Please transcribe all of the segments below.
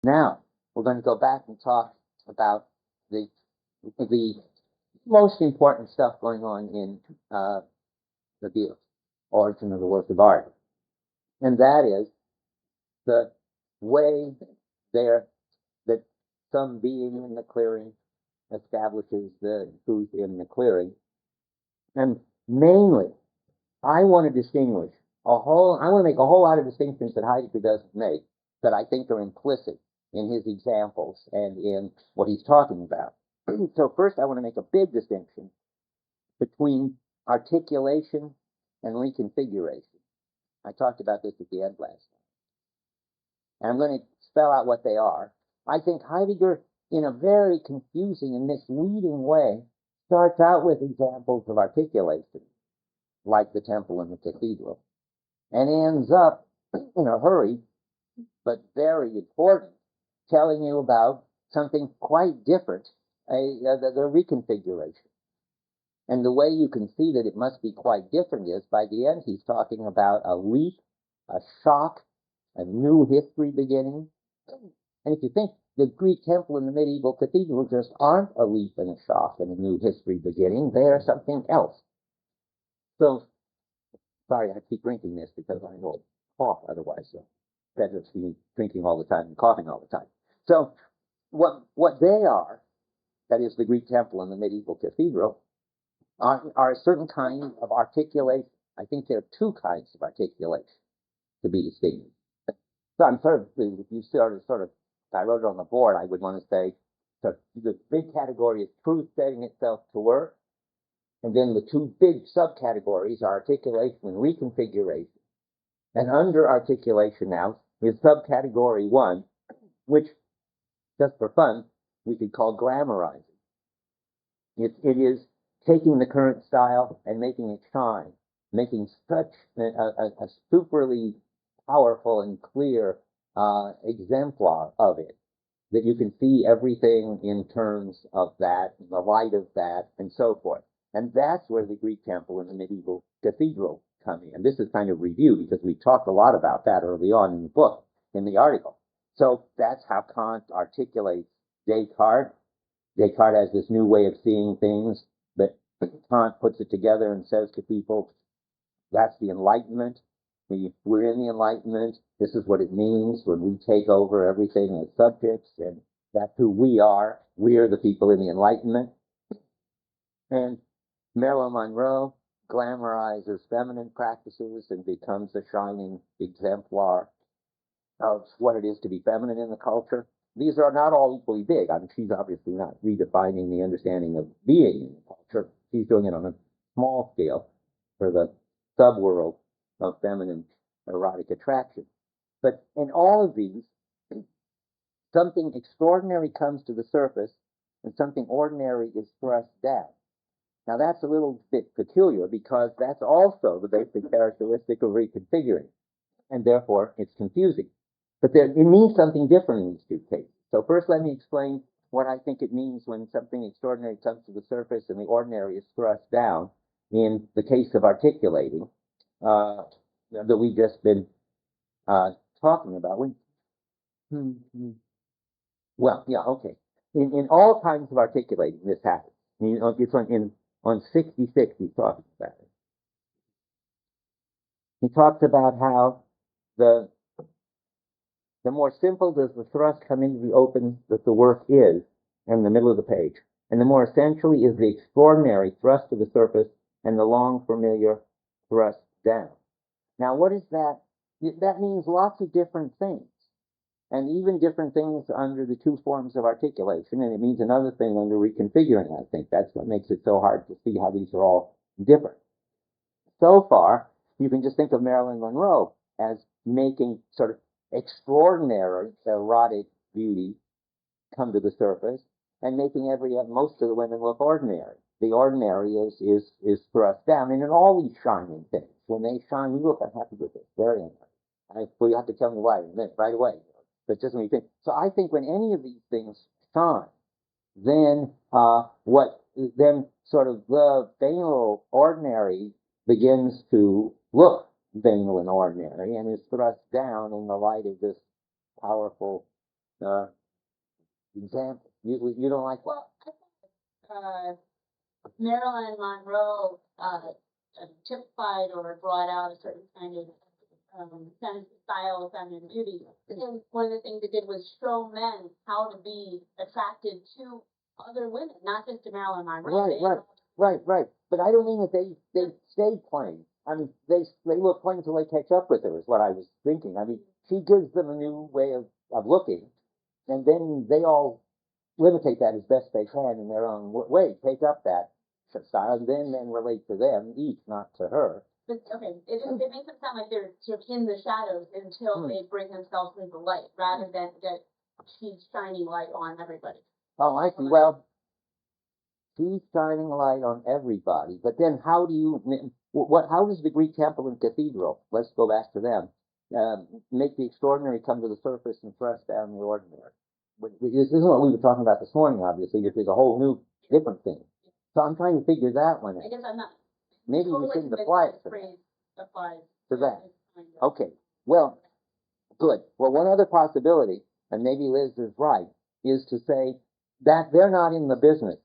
Now, we're going to go back and talk about the most important stuff going on in the origin of the work of art, and that is the way there that some being in the clearing establishes the truth in the clearing. And mainly, I want to distinguish I want to make a whole lot of distinctions that Heidegger doesn't make, that I think are implicit in his examples and in what he's talking about. So first, I want to make a big distinction between articulation and reconfiguration. I talked about this at the end last time. And I'm going to spell out what they are. I think Heidegger, in a very confusing and misleading way, starts out with examples of articulation, like the temple and the cathedral, and ends up, in a hurry, but very important, telling you about something quite different, the reconfiguration. And the way you can see that it must be quite different is, by the end, he's talking about a leap, a shock, a new history beginning. And if you think the Greek temple and the medieval cathedral just aren't a leap and a shock and a new history beginning, they are something else. So, sorry, I keep drinking this because I will cough otherwise. So instead of drinking all the time and coughing all the time. So what they are, that is the Greek temple and the medieval cathedral, are a certain kind of articulation. I think there are two kinds of articulation to be distinguished. So I'm if you sort of, if I wrote it on the board, I would want to say, so the big category is truth setting itself to work, and then the two big subcategories are articulation and reconfiguration. And under articulation now is subcategory one, which, just for fun, we could call glamorizing. It is taking the current style and making it shine, making such a superly powerful and clear exemplar of it that you can see everything in terms of that, the light of that, and so forth. And that's where the Greek temple and the medieval cathedral come in. This is kind of review because we talked a lot about that early on in the book, in the article. So that's how Kant articulates Descartes. Descartes has this new way of seeing things, but Kant puts it together and says to people, that's the Enlightenment. We're in the Enlightenment. This is what it means when we take over everything as subjects, and that's who we are. We are the people in the Enlightenment. And Marilyn Monroe glamorizes feminine practices and becomes a shining exemplar of what it is to be feminine in the culture. These are not all equally big. I mean, she's obviously not redefining the understanding of being in the culture. She's doing it on a small scale for the subworld of feminine erotic attraction. But in all of these, something extraordinary comes to the surface and something ordinary is thrust down. Now that's a little bit peculiar because that's also the basic characteristic of reconfiguring, and therefore it's confusing. But it means something different in these two cases. So first let me explain what I think it means when something extraordinary comes to the surface and the ordinary is thrust down in the case of articulating that we've just been talking about. Well, yeah, okay. In all kinds of articulating, this happens. It's on 66, he's talking about it. He talks about how the more simple does the thrust come into the open that the work is in the middle of the page, and the more essentially is the extraordinary thrust to the surface and the long familiar thrust down. Now, what is that? That means lots of different things, and even different things under the two forms of articulation, and it means another thing under reconfiguring. I think that's what makes it so hard to see how these are all different. So far, you can just think of Marilyn Monroe as making sort of extraordinary erotic beauty come to the surface and making most of the women look ordinary. The ordinary is thrust down, and in all these shining things, when they shine, you look, I'm happy with this, very nice. Well, you have to tell me why in a minute, right away. But just when you think, so I think when any of these things shine, then then sort of the banal ordinary begins to look banal and ordinary and is thrust down in the light of this powerful example? You don't like? Well, Marilyn Monroe typified or brought out a certain kind of style of feminine beauty. And one of the things it did was show men how to be attracted to other women, not just to Marilyn Monroe. Right. But I don't mean that they stayed plain. I mean, they look plain until they catch up with her, is what I was thinking. I mean, she gives them a new way of looking, and then they all imitate that as best they can in their own way, take up that style, and then relate to them each, not to her. But, okay, it makes it sound like they're sort of in the shadows until they bring themselves into the light, rather than that she's shining light on everybody. Oh, I see. Well, she's shining a light on everybody, but then how do you, how does the Greek temple and cathedral, let's go back to them, make the extraordinary come to the surface and thrust down the ordinary? This isn't what we were talking about this morning, obviously. This is a whole new, different thing. So I'm trying to figure that one out. I guess I'm not. Maybe totally we shouldn't apply it to that. Kind of. Okay. Well, good. Well, one other possibility, and maybe Liz is right, is to say that they're not in the business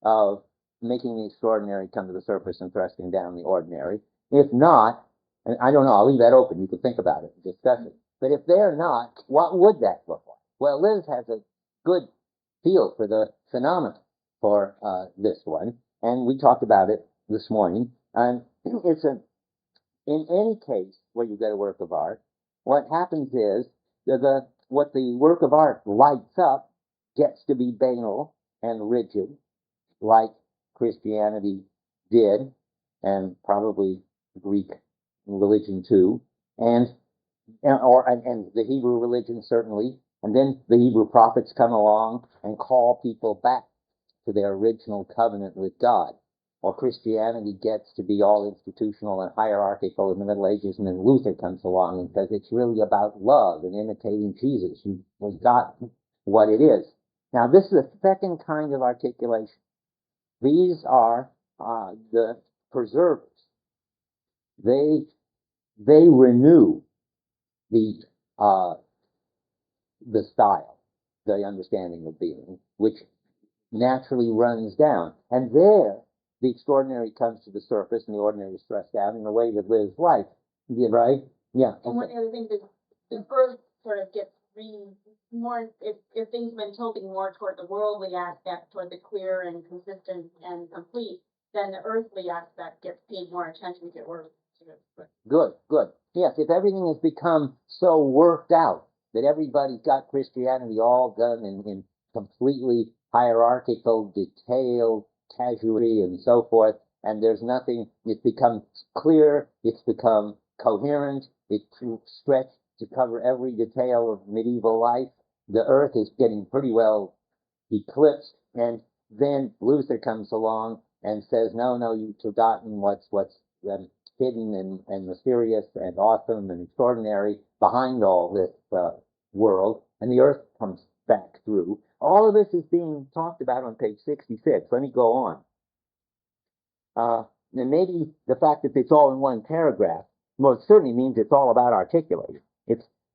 of making the extraordinary come to the surface and thrusting down the ordinary. If not, and I don't know, I'll leave that open. You could think about it and discuss it. But if they're not, what would that look like? Well, Liz has a good feel for the phenomenon for this one, and we talked about it this morning. And it's in any case where you get a work of art, what happens is what the work of art lights up gets to be banal and rigid, like Christianity did, and probably Greek religion too, and the Hebrew religion certainly. And then the Hebrew prophets come along and call people back to their original covenant with God. Or Christianity gets to be all institutional and hierarchical in the Middle Ages, and then Luther comes along and says it's really about love and imitating Jesus. You've got what it is. Now, this is the second kind of articulation. These are the preservers. They renew the style, the understanding of being, which naturally runs down. And there, the extraordinary comes to the surface and the ordinary is thrust down in the way that Liz life. Right? Yeah. And one of the other things is the birth sort of gets more, if things have been tilting more toward the worldly aspect, toward the clear and consistent and complete, then the earthly aspect gets paid more attention to. Good. Yes, if everything has become so worked out that everybody's got Christianity all done in completely hierarchical, detailed, casualty, and so forth, and there's nothing, it's become clear, it's become coherent, it's stretched to cover every detail of medieval life. The earth is getting pretty well eclipsed, and then Luther comes along and says, no, you've forgotten what's hidden and mysterious and awesome and extraordinary behind all this world, and the earth comes back through. All of this is being talked about on page 66. Let me go on. And maybe the fact that it's all in one paragraph, well, it certainly means it's all about articulating.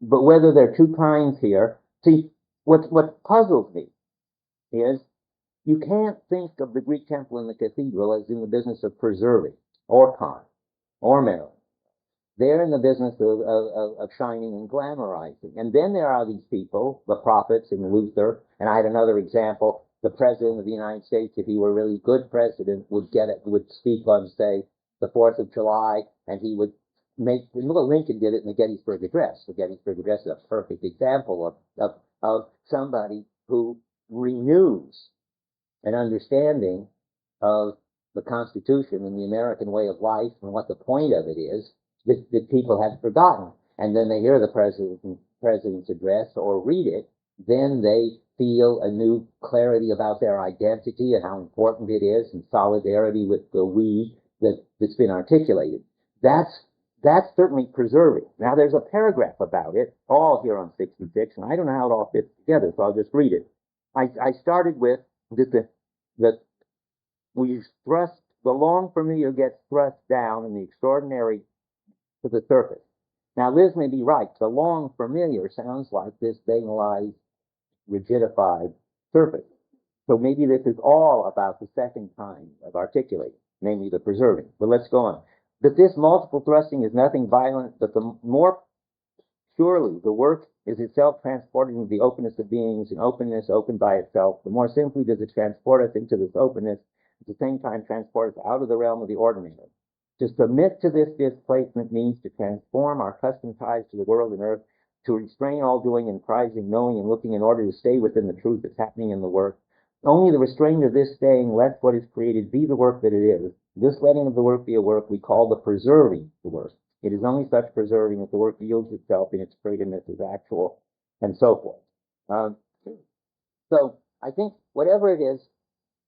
But whether there are two kinds here, see, what puzzles me is you can't think of the Greek temple and the cathedral as in the business of preserving, or Kant, or Maryland. They're in the business of shining and glamorizing. And then there are these people, the prophets and Luther, and I had another example, the President of the United States, if he were a really good president, would speak on, say, the 4th of July, and he would Lincoln did it in the Gettysburg Address. The Gettysburg Address is a perfect example of somebody who renews an understanding of the Constitution and the American way of life and what the point of it is that people have forgotten. And then they hear the president's address or read it, then they feel a new clarity about their identity and how important it is, and solidarity with the we that's been articulated. That's certainly preserving. Now, there's a paragraph about it, all here on 66, and I don't know how it all fits together, so I'll just read it. I started with that we thrust, the long familiar gets thrust down and the extraordinary to the surface. Now, Liz may be right. The long familiar sounds like this banalized rigidified surface. So maybe this is all about the second kind of articulating, namely the preserving. But let's go on. That this multiple thrusting is nothing violent, but the more surely the work is itself transported into the openness of beings, and openness opened by itself, the more simply does it transport us into this openness, at the same time transport us out of the realm of the ordinary. To submit to this displacement means to transform our custom ties to the world and earth, to restrain all doing and prizing, knowing and looking in order to stay within the truth that's happening in the work. Only the restraint of this staying lets what is created be the work that it is. This letting of the work be a work we call the preserving the work. It is only such preserving that the work yields itself in its creativeness as actual, and so forth. So I think whatever it is,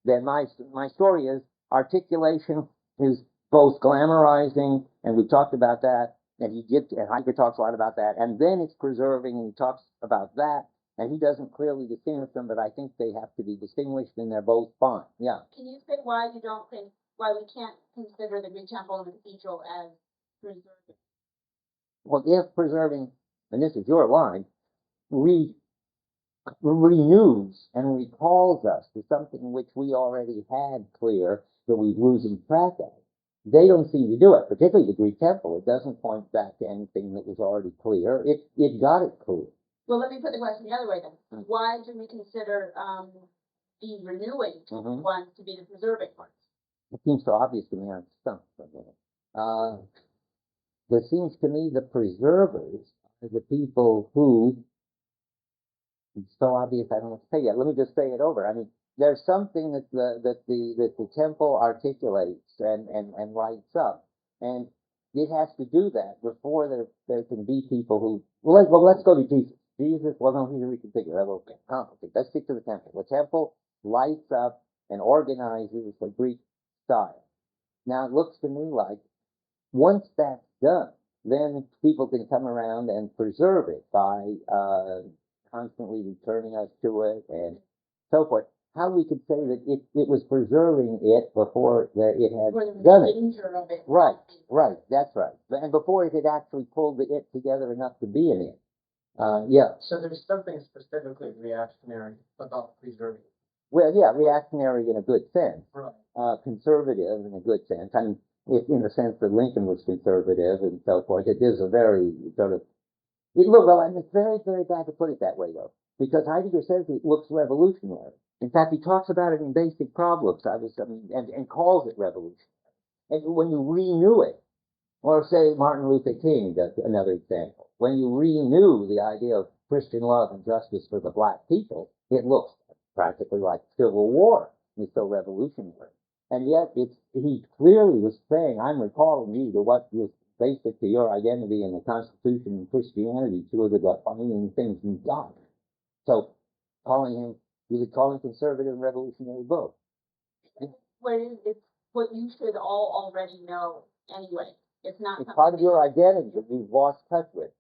then my story is articulation is both glamorizing, and we've talked about that, and Heidegger talks a lot about that, and then it's preserving, and he talks about that, and he doesn't clearly distinguish them, but I think they have to be distinguished, and they're both fine. Yeah. Can you say why you don't think, why we can't consider the Greek temple and the cathedral as preserving? Well, if preserving, and this is your line, renews and recalls us to something which we already had clear that we're losing track of. They don't seem to do it, particularly the Greek temple. It doesn't point back to anything that was already clear. It got it clear. Well, let me put the question the other way then. Why do we consider the renewing ones to be the preserving ones? It seems so obvious to me. I'm stumped for a minute. It seems to me the preservers are the people who, it's so obvious I don't know what to say yet. Let me just say it over. I mean, there's something that the temple articulates and lights up, and it has to do that before there can be people who. Well, let's go to Jesus. Jesus, well, no, he's a reconfigure. That will get complicated. Let's stick to the temple. The temple lights up and organizes the Greek style. Now, it looks to me like once that's done, then people can come around and preserve it by constantly returning us to it and so forth. How we could say that it was preserving it before it had done it. Of it. Right, that's right. And before it had actually pulled it together enough to be in it. Yeah. So there's something specifically reactionary about preserving. Well, yeah, reactionary in a good sense. Right. Conservative in a good sense. I mean, in the sense that Lincoln was conservative and so forth. It is a very sort of. Well, and it's very, very bad to put it that way, though, because Heidegger says it looks revolutionary. In fact, he talks about it in Basic Problems, and calls it revolutionary. And when you renew it, or say Martin Luther King, that's another example. When you renew the idea of Christian love and justice for the black people, it looks practically like Civil War. It's so revolutionary. And yet, he clearly was saying, I'm recalling you to what was basic to your identity in the Constitution and Christianity, two of the defining things in God. So, you could call him conservative and revolutionary both. It's what you should all already know anyway. It's not. It's part of your identity that you've lost touch with.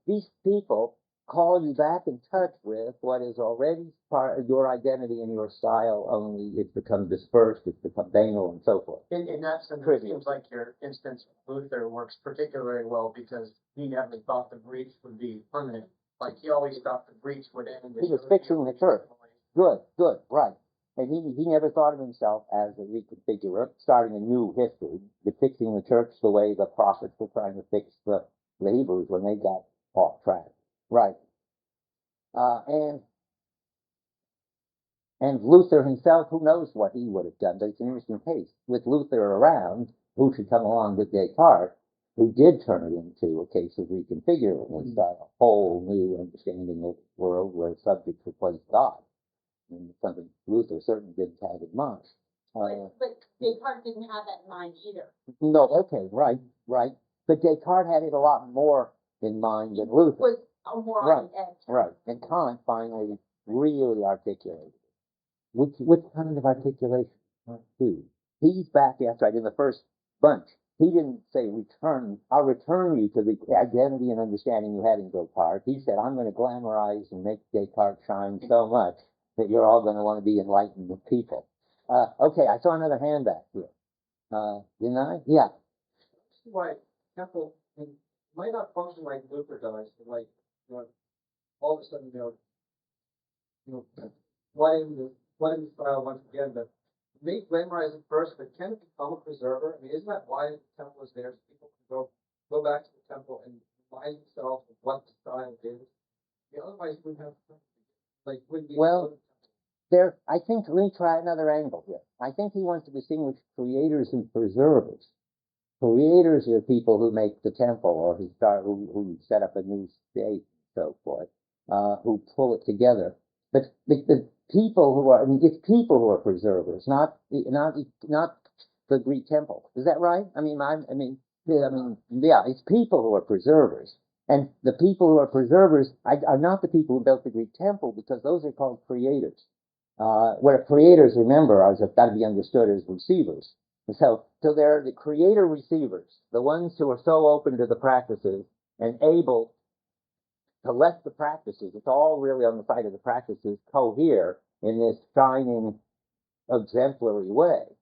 These people call you back in touch with what is already part of your identity and your style, only it's become dispersed, it's become banal, and so forth. In that sense, it seems like your instance with Luther works particularly well because he never thought the breach would be permanent. Like he always thought the breach would end. He was picturing the church. Good, right. And he never thought of himself as a reconfigurer, starting a new history, depicting the church the way the prophets were trying to fix the Hebrews when they got off track. Right. And Luther himself, who knows what he would have done, but it's an interesting case. With Luther around, who should come along with Descartes, who did turn it into a case of reconfiguring and start a whole new understanding of the world where subjects replace God. And something Luther certainly didn't have in mind. But Descartes didn't have that in mind either. No, okay, right. But Descartes had it a lot more in mind than Luther. Was more on the edge. Right. And Kant finally really articulated it. Which kind of articulation? He's back after in the first bunch. He didn't say I'll return you to the identity and understanding you had in Descartes. He said, I'm going to glamorize and make Descartes shine so much that you're all going to want to be enlightened people. Okay, I saw another hand back here. Didn't I? Yeah. Why temple might not function like Luther does, like all of a sudden you know, one in the style once again that may glamorize it first, but can it become a preserver? I mean, isn't that why the temple is there? So people can go back to the temple and remind themselves of what the style is. Yeah, otherwise, we have like wouldn't be. Well, there, I think, let me try another angle here. I think he wants to distinguish creators and preservers. Creators are people who make the temple or who set up a new state and so forth, who pull it together. But the people who are, I mean, it's people who are preservers, not the Greek temple. Is that right? I mean, yeah, it's people who are preservers. And the people who are preservers are not the people who built the Greek temple, because those are called creators. Where creators, remember, are got to be understood as receivers. And so they're the creator receivers, the ones who are so open to the practices and able to let the practices, it's all really on the side of the practices, cohere in this shining, exemplary way.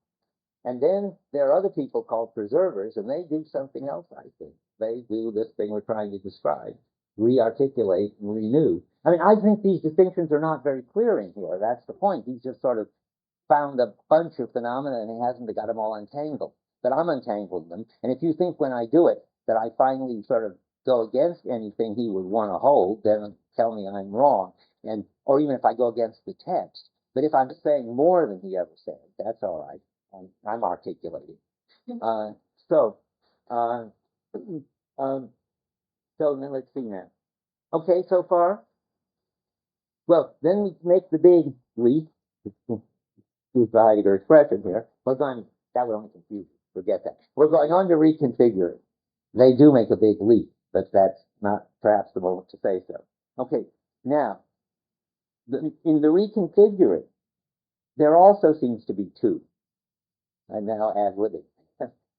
And then there are other people called preservers, and they do something else, I think. They do this thing we're trying to describe, rearticulate and renew. I mean, I think these distinctions are not very clear in here. That's the point. He's just sort of found a bunch of phenomena and he hasn't got them all untangled. But I'm untangling them. And if you think when I do it that I finally sort of go against anything he would want to hold, then tell me I'm wrong. And or even if I go against the text. But if I'm saying more than he ever said, that's all right. I'm articulating. So then let's see now. Okay, so far? Well, then we make the big leap. Use the Heidegger expression here. We're going, that would only confuse you. Forget that. We're going on to reconfigure it. They do make a big leap, but that's not perhaps the moment to say so. Okay, now, in the reconfiguring, there also seems to be two. And now add with it.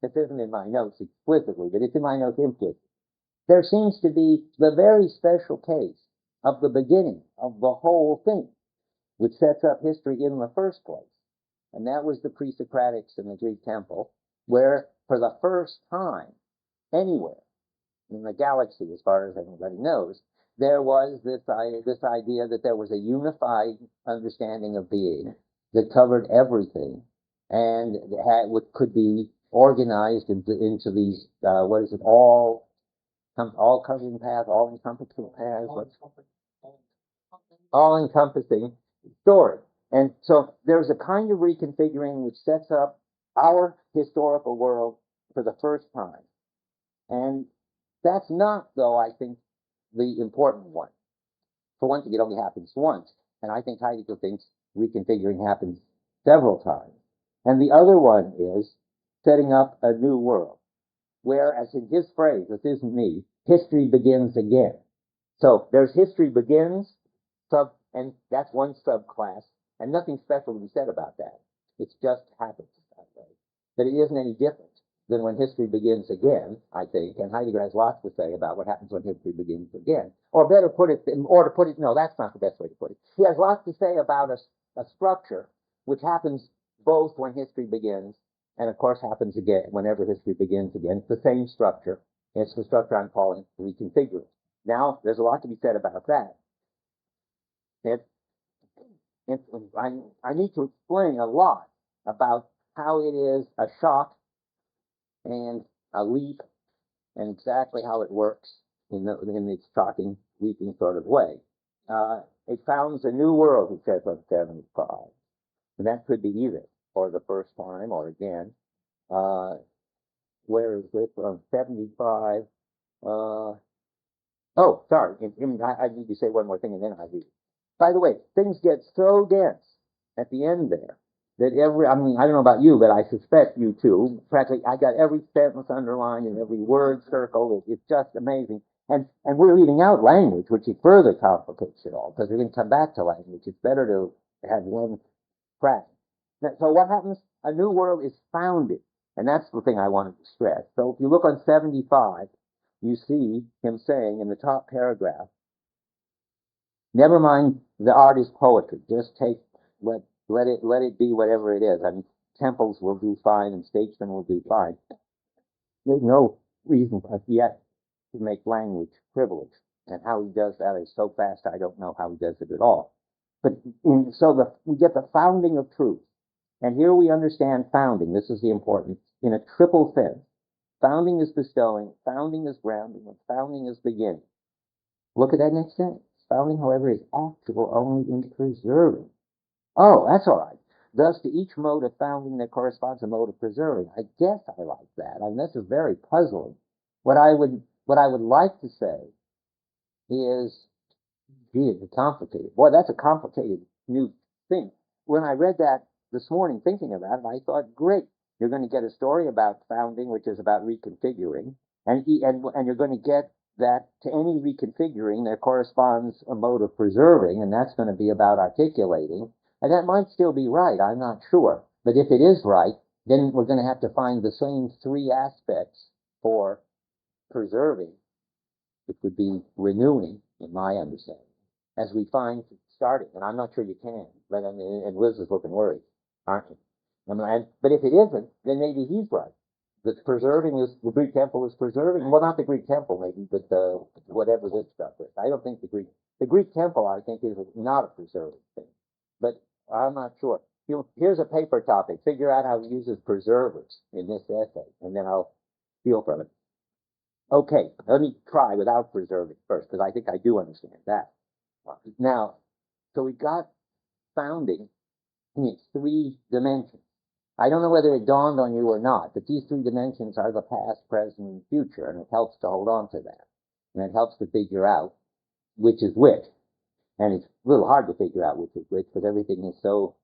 This isn't in my notes explicitly, but it's in my notes implicitly. There seems to be the very special case of the beginning of the whole thing, which sets up history in the first place. And that was the pre-Socratics in the Greek temple, where for the first time anywhere in the galaxy, as far as anybody knows, there was this idea that there was a unified understanding of being that covered everything and could be organized into these, all-covering paths, all-encompassing paths, all-encompassing story. And so there's a kind of reconfiguring which sets up our historical world for the first time. And that's not, though, I think, the important one. For one thing, it only happens once. And I think Heidegger thinks reconfiguring happens several times. And the other one is setting up a new world, where, as in his phrase, this isn't me, history begins again. So there's history begins, and that's one subclass, and nothing special to be said about that. It just happens that way. But it isn't any different than when history begins again, I think, and Heidegger has lots to say about what happens when history begins again. Or better put it, no, that's not the best way to put it. He has lots to say about a structure which happens both when history begins and, of course, happens again whenever history begins again. It's the same structure. It's the structure I'm calling reconfiguring. Now, there's a lot to be said about that. I need to explain a lot about how it is a shock and a leap and exactly how it works in the shocking, leaping sort of way. It founds a new world, he says on 75. And that could be either for the first time or again. Where is it? On 75. Oh, sorry. I need to say one more thing and then I read it. By the way, things get so dense at the end there that I don't know about you, but I suspect you too. Practically, I got every sentence underlined and every word circled. It's just amazing. And we're leaving out language, which further complicates it all, because we're going to come back to language. It's better to have one track. So what happens? A new world is founded. And that's the thing I wanted to stress. So if you look on 75, you see him saying in the top paragraph, never mind the art is poetry. Just let it be whatever it is. I mean, temples will do fine and statesmen will do fine. There's no reason yet to make language privilege. And how he does that is so fast, I don't know how he does it at all. we get the founding of truth. And here we understand founding. This is the important, in a triple sense. Founding is bestowing, founding is grounding, and founding is beginning. Look at that next sentence. Founding, however, is actual only in preserving. Oh, that's all right. Thus, to each mode of founding there corresponds a mode of preserving. I guess I like that. I mean, this is very puzzling. What I would like to say is, gee, it's complicated. Boy, that's a complicated new thing. When I read that this morning, thinking about it, I thought, great, you're going to get a story about founding, which is about reconfiguring, and you're going to get that to any reconfiguring there corresponds a mode of preserving, and that's going to be about articulating. And that might still be right, I'm not sure. But if it is right, then we're going to have to find the same three aspects for preserving, which would be renewing, in my understanding, as we find starting. And I'm not sure you can, but I mean, and Liz is looking worried, aren't you? But if it isn't, then maybe he's right. The preserving is, the Greek temple is preserving. Well, not the Greek temple, maybe, but whatever this stuff is. I don't think the Greek temple, I think, is not a preserving thing. But I'm not sure. Here's a paper topic. Figure out how he uses preservers in this essay, and then I'll feel from it. Okay, let me try without preserving first, because I think I do understand that. Now, so we got founding in its three dimensions. I don't know whether it dawned on you or not, but these three dimensions are the past, present, and future, and it helps to hold on to that. And it helps to figure out which is which. And it's a little hard to figure out which is which, because everything is so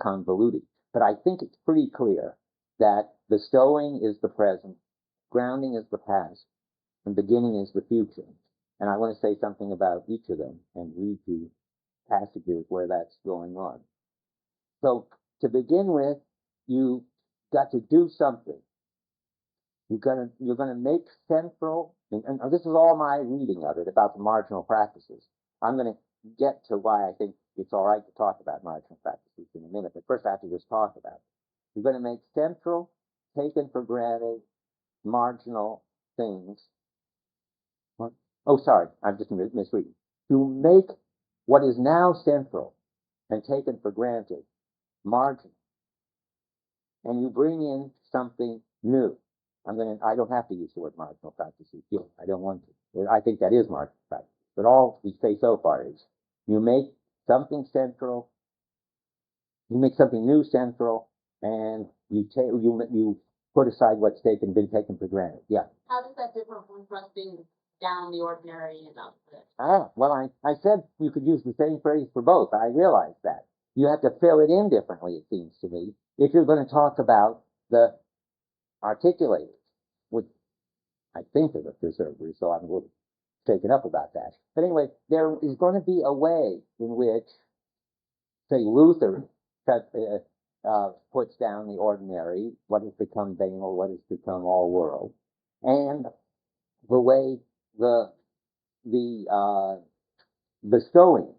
convoluted. But I think it's pretty clear that bestowing is the present, grounding is the past, and beginning is the future. And I want to say something about each of them and read you passages where that's going on. So to begin with, you got to do something. You're gonna make central, and this is all my reading of it about the marginal practices. I'm going to get to why I think it's all right to talk about marginal practices in a minute, but first I have to just talk about it. You're going to make central, taken for granted, marginal things. What? Oh, sorry, I'm just misreading. To make what is now central and taken for granted marginal, and you bring in something new. I don't have to use the word marginal practices. I don't want to. I think that is marginal practice. But all we say so far is you make something central, you make something new central, and you put aside what's been taken for granted. Yeah. How does that differ from thrusting down the ordinary and up the... Well, I said you could use the same phrase for both. I realize that. You have to fill it in differently, it seems to me, if you're going to talk about the articulators, which I think are the preservers, so I'm a little taken up about that. But anyway, there is going to be a way in which, say, Luther puts down the ordinary, what has become banal, what has become all world, and the way the bestowing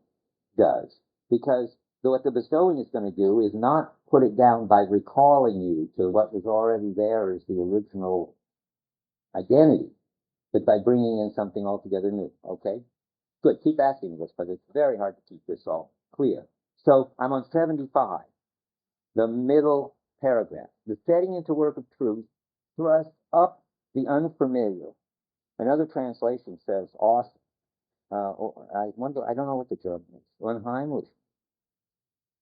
does, because what the bestowing is going to do is not put it down by recalling you to what was already there as the original identity, but by bringing in something altogether new. Okay? Good. Keep asking this, but it's very hard to keep this all clear. So I'm on 75, the middle paragraph. The setting into work of truth thrusts up the unfamiliar. Another translation says awesome. I wonder, I don't know what the German is. Unheimlich.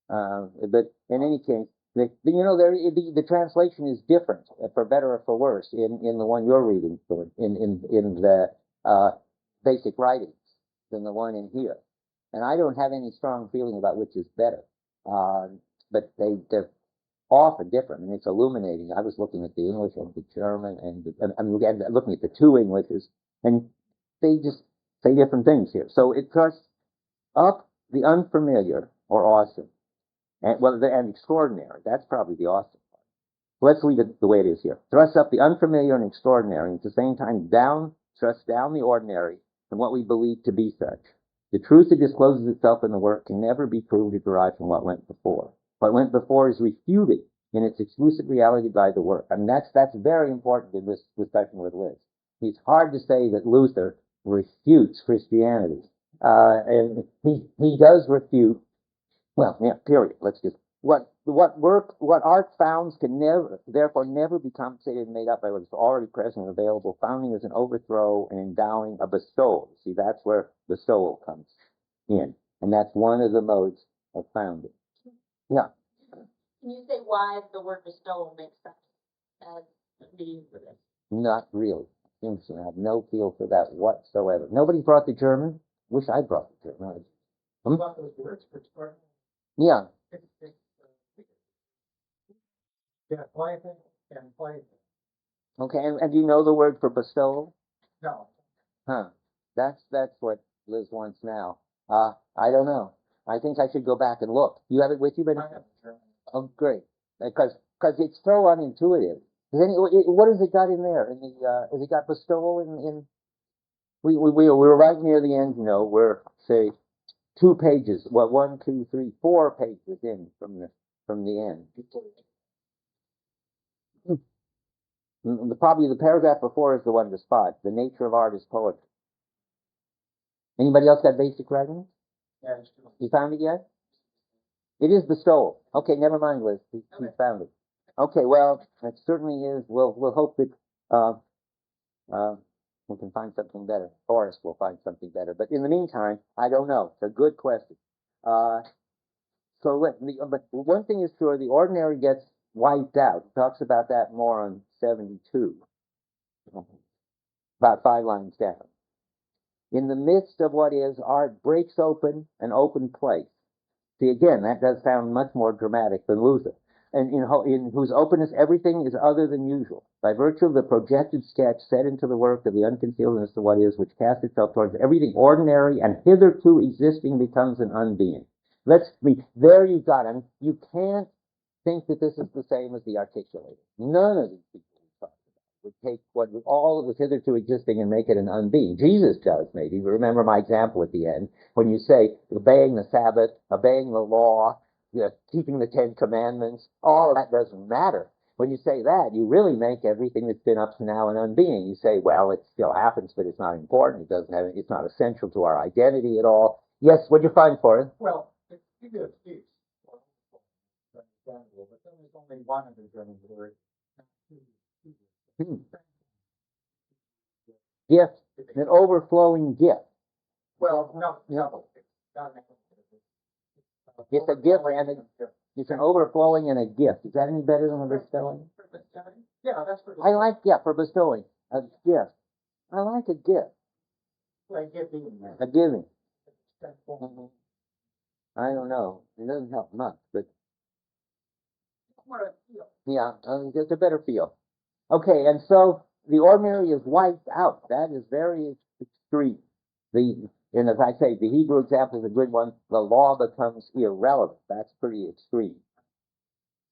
But in any case, the translation is different, for better or for worse, in the one you're reading, in the basic writings than the one in here. And I don't have any strong feeling about which is better. But they're often different, and it's illuminating. I was looking at the English and the German, and I'm looking at the two Englishes, and they just say different things here. So it thrusts up the unfamiliar or awesome. And extraordinary. That's probably the awesome part. Let's leave it the way it is here. Thrusts up the unfamiliar and extraordinary, and at the same time thrusts down the ordinary and what we believe to be such. The truth that discloses itself in the work can never be proved to derive from what went before. What went before is refuted in its exclusive reality by the work. I mean, that's very important in this discussion with Liz. It's hard to say that Luther refutes Christianity. And he does refute Well, yeah, period. Let's just, what art founds can never, therefore never be compensated and made up by what is already present and available. Founding is an overthrow and endowing a bestowal. See, that's where bestowal comes in. And that's one of the modes of founding. Yeah. Can you say why the word bestowal makes sense as being for this? Not really. I have no feel for that whatsoever. Nobody brought the German. Wish I brought the German. About those words for department. Yeah. Yeah, quiet and quiet. Okay, and do you know the word for bestowal? No. Huh. That's what Liz wants now. I don't know. I think I should go back and look. You have it with you, but I have German. oh, great. Because it's so unintuitive. What has it got in there? In the has it got bestowal in? We were right near the end. You know, we're say 2 pages. Well, 1, 2, 3, 4 pages in from the end. Probably the paragraph before is the one to spot. The nature of art is poetry. Anybody else got basic writing? Yeah, it's true. You found it yet? It is bestowal. Okay, never mind, Liz. He found it. Okay, well, it certainly is. We'll hope that we can find something better. Forrest will find something better. But in the meantime, I don't know. It's a good question. But one thing is sure: the ordinary gets wiped out. He talks about that more on 72, about 5 lines down. In the midst of what is, art breaks open an open place. See, again, that does sound much more dramatic than Luther. And in whose openness everything is other than usual, by virtue of the projected sketch set into the work of the unconcealedness of what is, which casts itself towards everything ordinary and hitherto existing becomes an unbeing. There you got it. You can't think that this is the same as the articulator. None of these people would take what all was hitherto existing and make it an unbeing. Jesus does, maybe. Remember my example at the end, when you say obeying the Sabbath, obeying the law, keeping the 10 Commandments, all of that doesn't matter. When you say that, you really make everything that's been up to now an unbeing. You say, well, it still happens, but it's not important. It's not essential to our identity at all. Yes, what'd you find for it? Well, it's a good excuse. Understandable, but then there's only one of the German words. Gift, an overflowing gift. Well, no. It's a gift and it's an overflowing and a gift. Is that any better than a bestowing? Yeah, that's for for bestowing. A gift. I like a gift. like giving. A giving. Mm-hmm. I don't know. It doesn't help much, but yeah, it's a better feel. Okay, and so the ordinary is wiped out. That is very extreme. And as I say, the Hebrew example is a good one. The law becomes irrelevant. That's pretty extreme.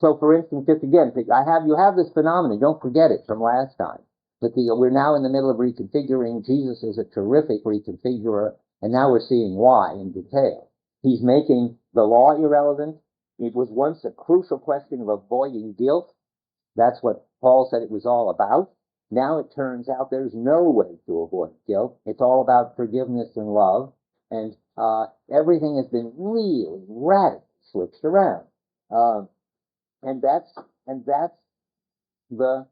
So, for instance, just again, you have this phenomenon. Don't forget it from last time. That we're now in the middle of reconfiguring. Jesus is a terrific reconfigurer, and now we're seeing why in detail. He's making the law irrelevant. It was once a crucial question of avoiding guilt. That's what Paul said it was all about. Now it turns out there's no way to avoid guilt. It's all about forgiveness and love. And everything has been really radically switched around. And that's the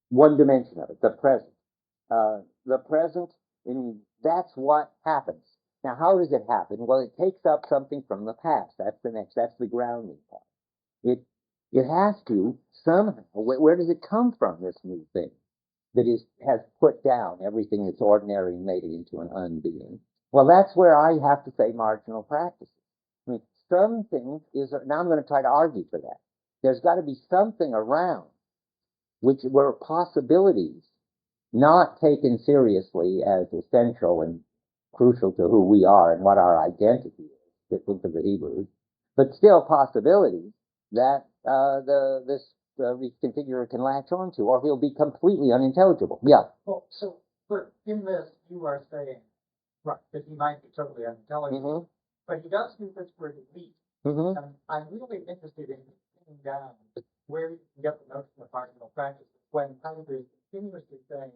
one dimension of it, the present. The present, that's what happens. Now, how does it happen? Well, it takes up something from the past. That's the grounding part. It has to somehow. Where does it come from? This new thing that has put down everything that's ordinary and made it into an unbeing. Well, that's where I have to say marginal practices. I mean, something is. Now I'm going to try to argue for that. There's got to be something around which were possibilities not taken seriously as essential and crucial to who we are and what our identity is, different to the Hebrews, but still possibilities that this reconfigurer can latch onto, or he'll be completely unintelligible. Yeah. Well, so in this, you are saying, right, that he might be totally unintelligible, but he does use this word elite. And I'm really interested in pinning down where you can get the notion of marginal practices when Heidegger is continuously saying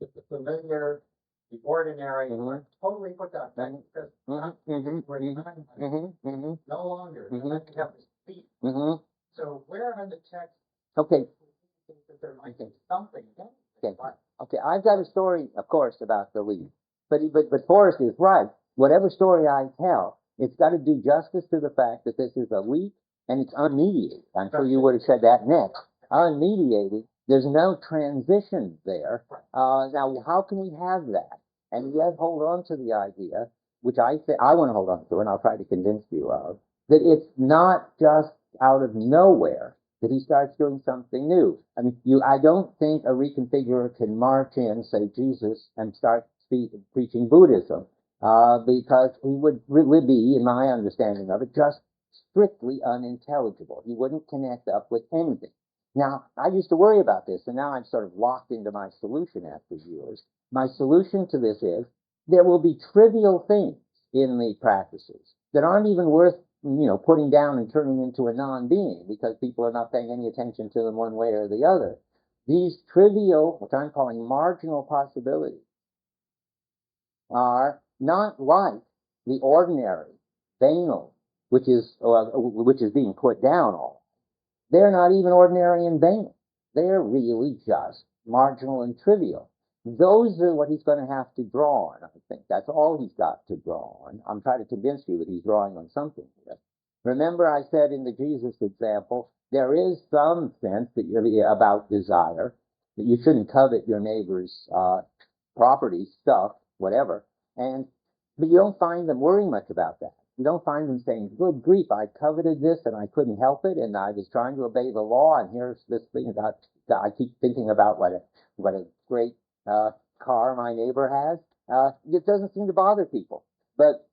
that the familiar the ordinary, Mhm. totally put that back, because no longer, and then you have this beat. So where in the text Okay. do you think that there might be something? Okay. Okay, I've got a story, of course, about the lead. But Forrest is right. Whatever story I tell, it's got to do justice to the fact that this is a leap and it's unmediated. I'm sure you would have said that next. Unmediated, there's no transition there. Now, how can we have that? And yet hold on to the idea, which I want to hold on to, and I'll try to convince you of, that it's not just out of nowhere that he starts doing something new. I mean, I don't think a reconfigurer can march in, say Jesus, and start preaching Buddhism, because he would be, in my understanding of it, just strictly unintelligible. He wouldn't connect up with anything. Now, I used to worry about this, and now I'm sort of locked into my solution after years. My solution to this is there will be trivial things in the practices that aren't even worth putting down and turning into a non-being because people are not paying any attention to them one way or the other. These trivial, what I'm calling marginal possibilities, are not like the ordinary, banal, which is being put down all. They're not even ordinary and banal. They're really just marginal and trivial. Those are what he's going to have to draw on, I think. That's all he's got to draw on. I'm trying to convince you that he's drawing on something here. Remember I said in the Jesus example, there is some sense that about desire, that you shouldn't covet your neighbor's property, stuff, whatever, but you don't find them worrying much about that. You don't find them saying, good grief, I coveted this and I couldn't help it, and I was trying to obey the law, and here's this thing about, I keep thinking about what a great car my neighbor has. It doesn't seem to bother people, but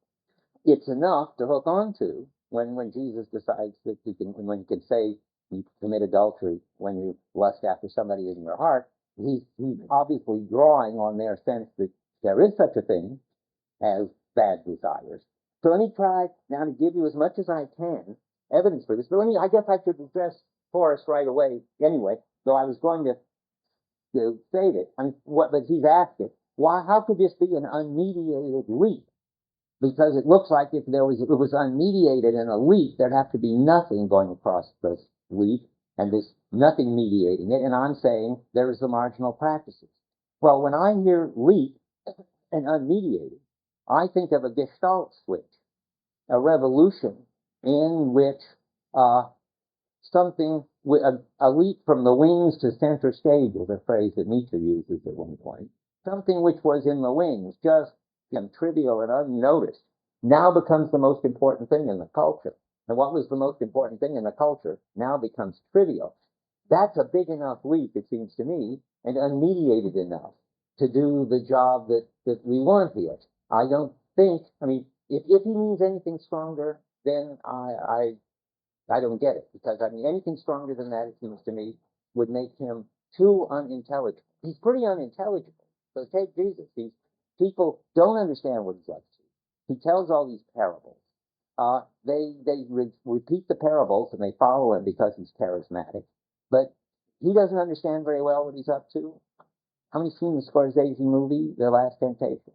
it's enough to hook onto when Jesus decides that when he can say you commit adultery when you lust after somebody in your heart. He's obviously drawing on their sense that there is such a thing as bad desires. So let me try now to give you as much as I can evidence for this. But I guess I should address Forrest right away anyway, though I was going to state it. But he's asking, how could this be an unmediated leap? Because it looks like if it was unmediated in a leap, there'd have to be nothing going across this leap, and there's nothing mediating it. And I'm saying there's the marginal practices. Well, when I hear leap and unmediated, I think of a Gestalt switch, a revolution in which something, a leap from the wings to center stage is a phrase that Nietzsche uses at one point. Something which was in the wings, just trivial and unnoticed, now becomes the most important thing in the culture. And what was the most important thing in the culture now becomes trivial. That's a big enough leap, it seems to me, and unmediated enough to do the job that we want here. I don't think, if he means anything stronger, then I don't get it, because anything stronger than that, it seems to me, would make him too unintelligible. He's pretty unintelligible. So take Jesus. People don't understand what he's up to. He tells all these parables. They repeat the parables and they follow him because he's charismatic. But he doesn't understand very well what he's up to. How many seen the Scorsese movie, The Last Temptation?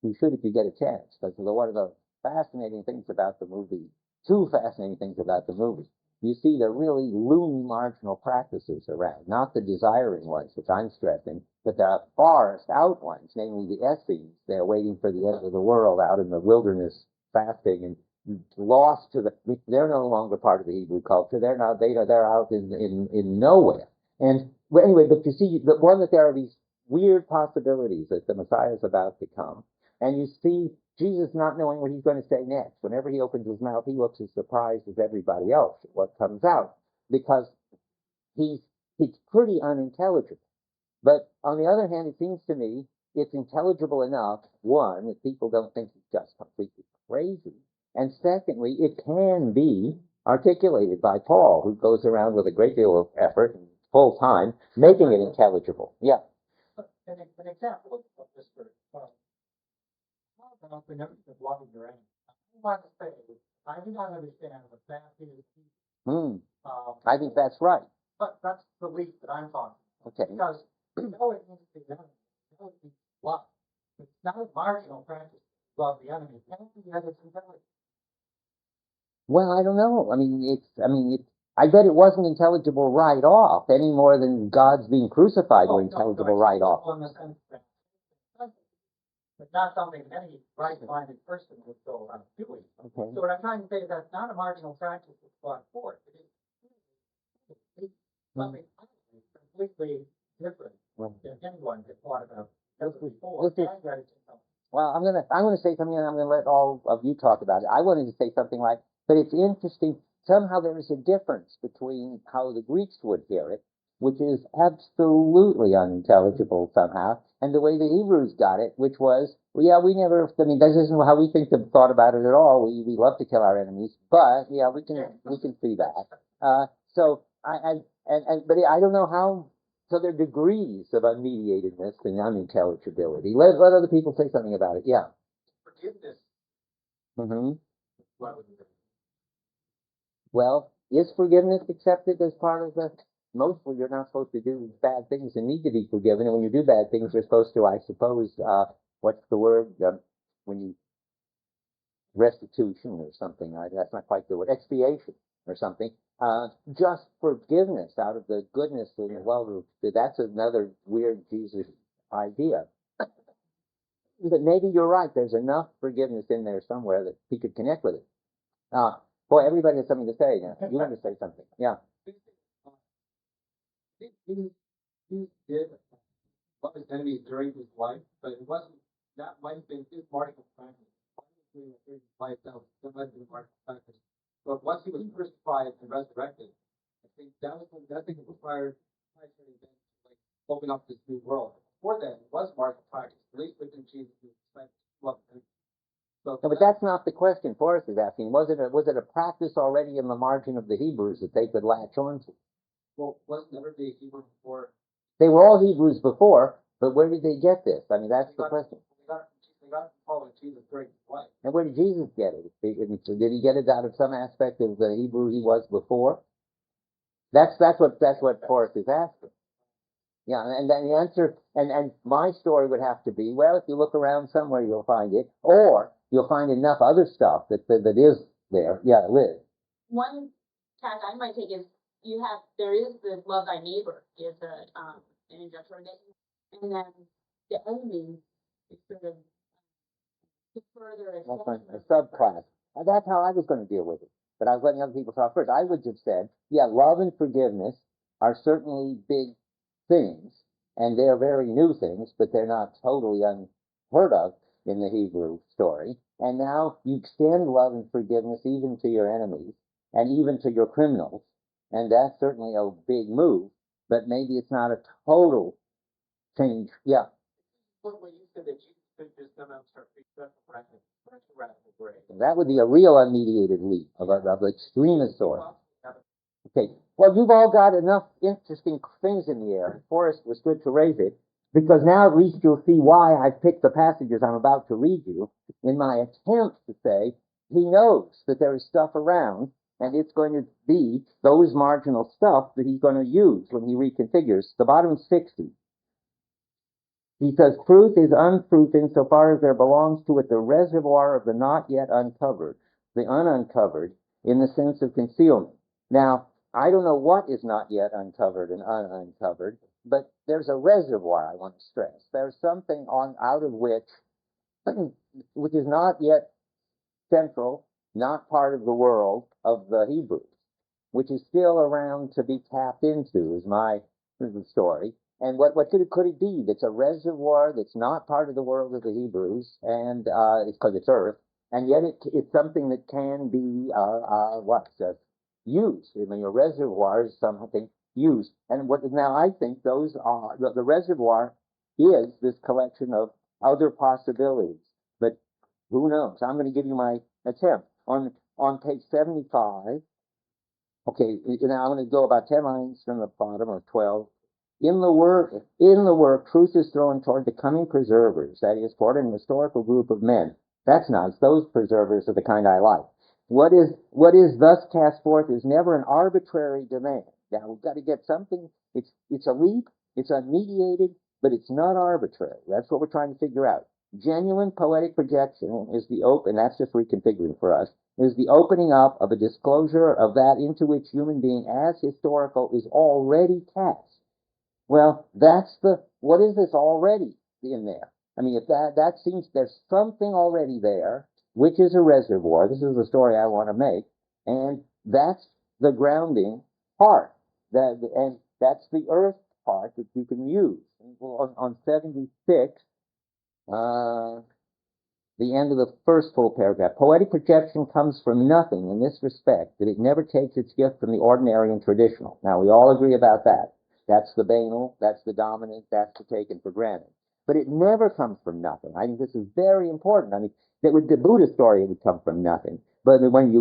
You should if you get a chance, because one of the fascinating things about the movie, two fascinating things about the movie, you see the really loony marginal practices around, not the desiring ones, which I'm stressing, but the farthest out ones, namely the Essenes. They're waiting for the end of the world out in the wilderness, fasting and lost to they're no longer part of the Hebrew culture. They're out in nowhere. And anyway, but you see, that there are these weird possibilities that the Messiah is about to come. And you see Jesus not knowing what he's going to say next. Whenever he opens his mouth, he looks as surprised as everybody else at what comes out, because he's pretty unintelligible. But on the other hand, it seems to me it's intelligible enough, one, that people don't think he's just completely crazy, and secondly, it can be articulated by Paul, who goes around with a great deal of effort and full time making it intelligible. Yeah. An example of this for how about the notion of loving your enemy? I want to say, I do not understand what that is. I think that's right. But that's the leap that I'm talking about. Okay. Because it means to love. It's not a marginal practice to love the enemy. And it's intelligent. Well, I don't know. I bet it wasn't intelligible right off any more than God's being crucified were intelligible right off. In the sense that, but not something any right-minded person would go around doing. Okay. So what I'm trying to say is that's not a marginal practice that's brought forth. It's something completely different than anyone had thought about ever before. Well, I'm gonna say something, and I'm gonna let all of you talk about it. I wanted to say something like, but it's interesting. Somehow there is a difference between how the Greeks would hear it, which is absolutely unintelligible somehow, and the way the Hebrews got it, which was, well, yeah, we never. I mean, that isn't how we think of thought about it at all. We love to kill our enemies, but yeah, we can see that. But I don't know how. So there are degrees of unmediatedness and unintelligibility. Let other people say something about it. Yeah. Forgiveness. Mm-hmm. What would you say? Well, is forgiveness accepted as part of the? Mostly, you're not supposed to do bad things and need to be forgiven. And when you do bad things, you're supposed to, I suppose, what's the word? When you restitution or something. That's not quite the word. Expiation or something. Just forgiveness out of the goodness and the love. That's another weird Jesus idea. But maybe you're right. There's enough forgiveness in there somewhere that he could connect with it. Boy, everybody has something to say now. You want to say something? Yeah. He did love his enemies during his life, but it wasn't. That might have been his marginal practice. During his life, that might have been marginal practice. But once he was crucified and resurrected, I think that thing required Christ to like open up this new world. Before then, it was marginal practice. At least within Jesus, love him. So No, but that's not the question Forrest is asking. Was it a practice already in the margin of the Hebrews that they could latch onto? well, wasn't never be a Hebrew before. They were all Hebrews before, but where did they get this? I mean, that's the question. They got following Jesus during his life. And where did Jesus get it? Did he get it out of some aspect of the Hebrew he was before? That's what Forrest is asking. Yeah, and then the answer, and my story would have to be, well, if you look around somewhere, you'll find it, or you'll find enough other stuff that is there. Yeah, Liz. One tack I might take is there is the love thy neighbor is an introductory name, and then the enemy is sort of to further That's a subclass. That's how I was going to deal with it. But I was letting other people talk first. I would have said, yeah, love and forgiveness are certainly big things, and they're very new things, but they're not totally unheard of in the Hebrew story. And now you extend love and forgiveness even to your enemies and even to your criminals, and that's certainly a big move, but maybe it's not a total change. Yeah. But when you said that Jesus could just come out and start preaching practice, that's a radical break. That would be a real unmediated leap of the extremist sort. Okay, well, you've all got enough interesting things in the air. Forrest was good to raise it, because now at least you'll see why I picked the passages I'm about to read you in my attempt to say he knows that there is stuff around, and it's going to be those marginal stuff that he's going to use when he reconfigures. The bottom 60. He says, truth is untruth insofar as there belongs to it the reservoir of the not yet uncovered, the ununcovered, in the sense of concealment. Now, I don't know what is not yet uncovered and ununcovered, but there's a reservoir I want to stress. There's something out of which is not yet central, not part of the world of the Hebrews, which is still around to be tapped into, is my story. And what could it be? That's a reservoir that's not part of the world of the Hebrews, and it's because it's earth, and yet it's something that can be used. I mean, a reservoir is something used. And now I think those are the reservoir is this collection of other possibilities. But who knows? I'm going to give you my attempt on page 75. Okay, now I'm going to go about 10 lines from the bottom, or 12. In the work, truth is thrown toward the coming preservers, that is, toward an historical group of men. That's nice. Those preservers are the kind I like. What is thus cast forth is never an arbitrary demand. Now, we've got to get something. It's a leap. It's unmediated, but it's not arbitrary. That's what we're trying to figure out. Genuine poetic projection is the open, that's just reconfiguring for us, is the opening up of a disclosure of that into which human being as historical is already cast. Well, what is this already in there? I mean, if that seems, there's something already there, which is a reservoir. This is the story I want to make. And that's the grounding part. And that's the earth part that you can use. On 76, the end of the first full paragraph. Poetic projection comes from nothing in this respect, that it never takes its gift from the ordinary and traditional. Now, we all agree about that. That's the banal, that's the dominant, that's the taken for granted. But it never comes from nothing. I think this is very important. I mean, that with the Buddha story, it would come from nothing. But when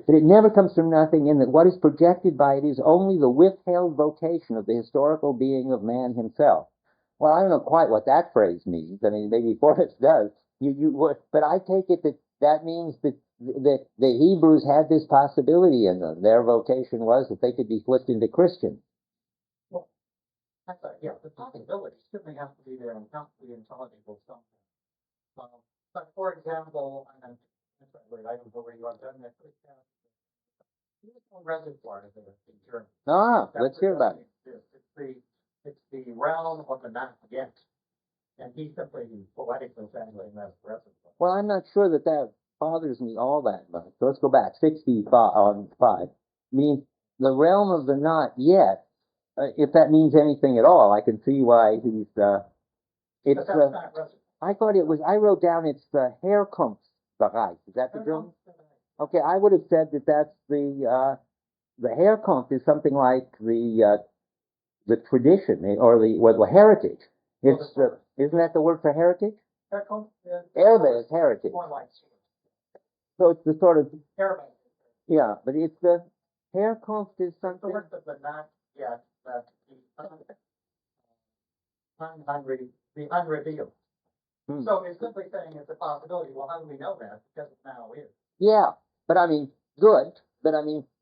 but it never comes from nothing, in that what is projected by it is only the withheld vocation of the historical being of man himself. Well, I don't know quite what that phrase means. I mean, maybe Forrest does. But I take it that means that the Hebrews had this possibility in them. Their vocation was that they could be flipped into Christians. Well, I thought, yeah, the possibility certainly has to be there and has to be intelligible somehow. But for example, and I don't know where you are done that. There's no reservoir there in German. Let's hear about it. It's the realm of the not yet. And he simply poetically translating that as reservoir. Well, I'm not sure that bothers me all that much. So let's go back. 65 means the realm of the not yet. If that means anything at all, I can see why he's. It's. But that's not reservoir. I thought it was. I wrote down it's the Herkunftsbereich. Is that the German? Okay, I would have said that that's the Herkunft is something like the tradition or the heritage. It's isn't that the word for heritage? Erbe is heritage. So it's the sort of yeah, but it's the Herkunft is something. The word of the not yet, that the unrevealed. So it's simply saying it's a possibility. Well, how do we know that? Because it now is. Yeah, but I mean, good. But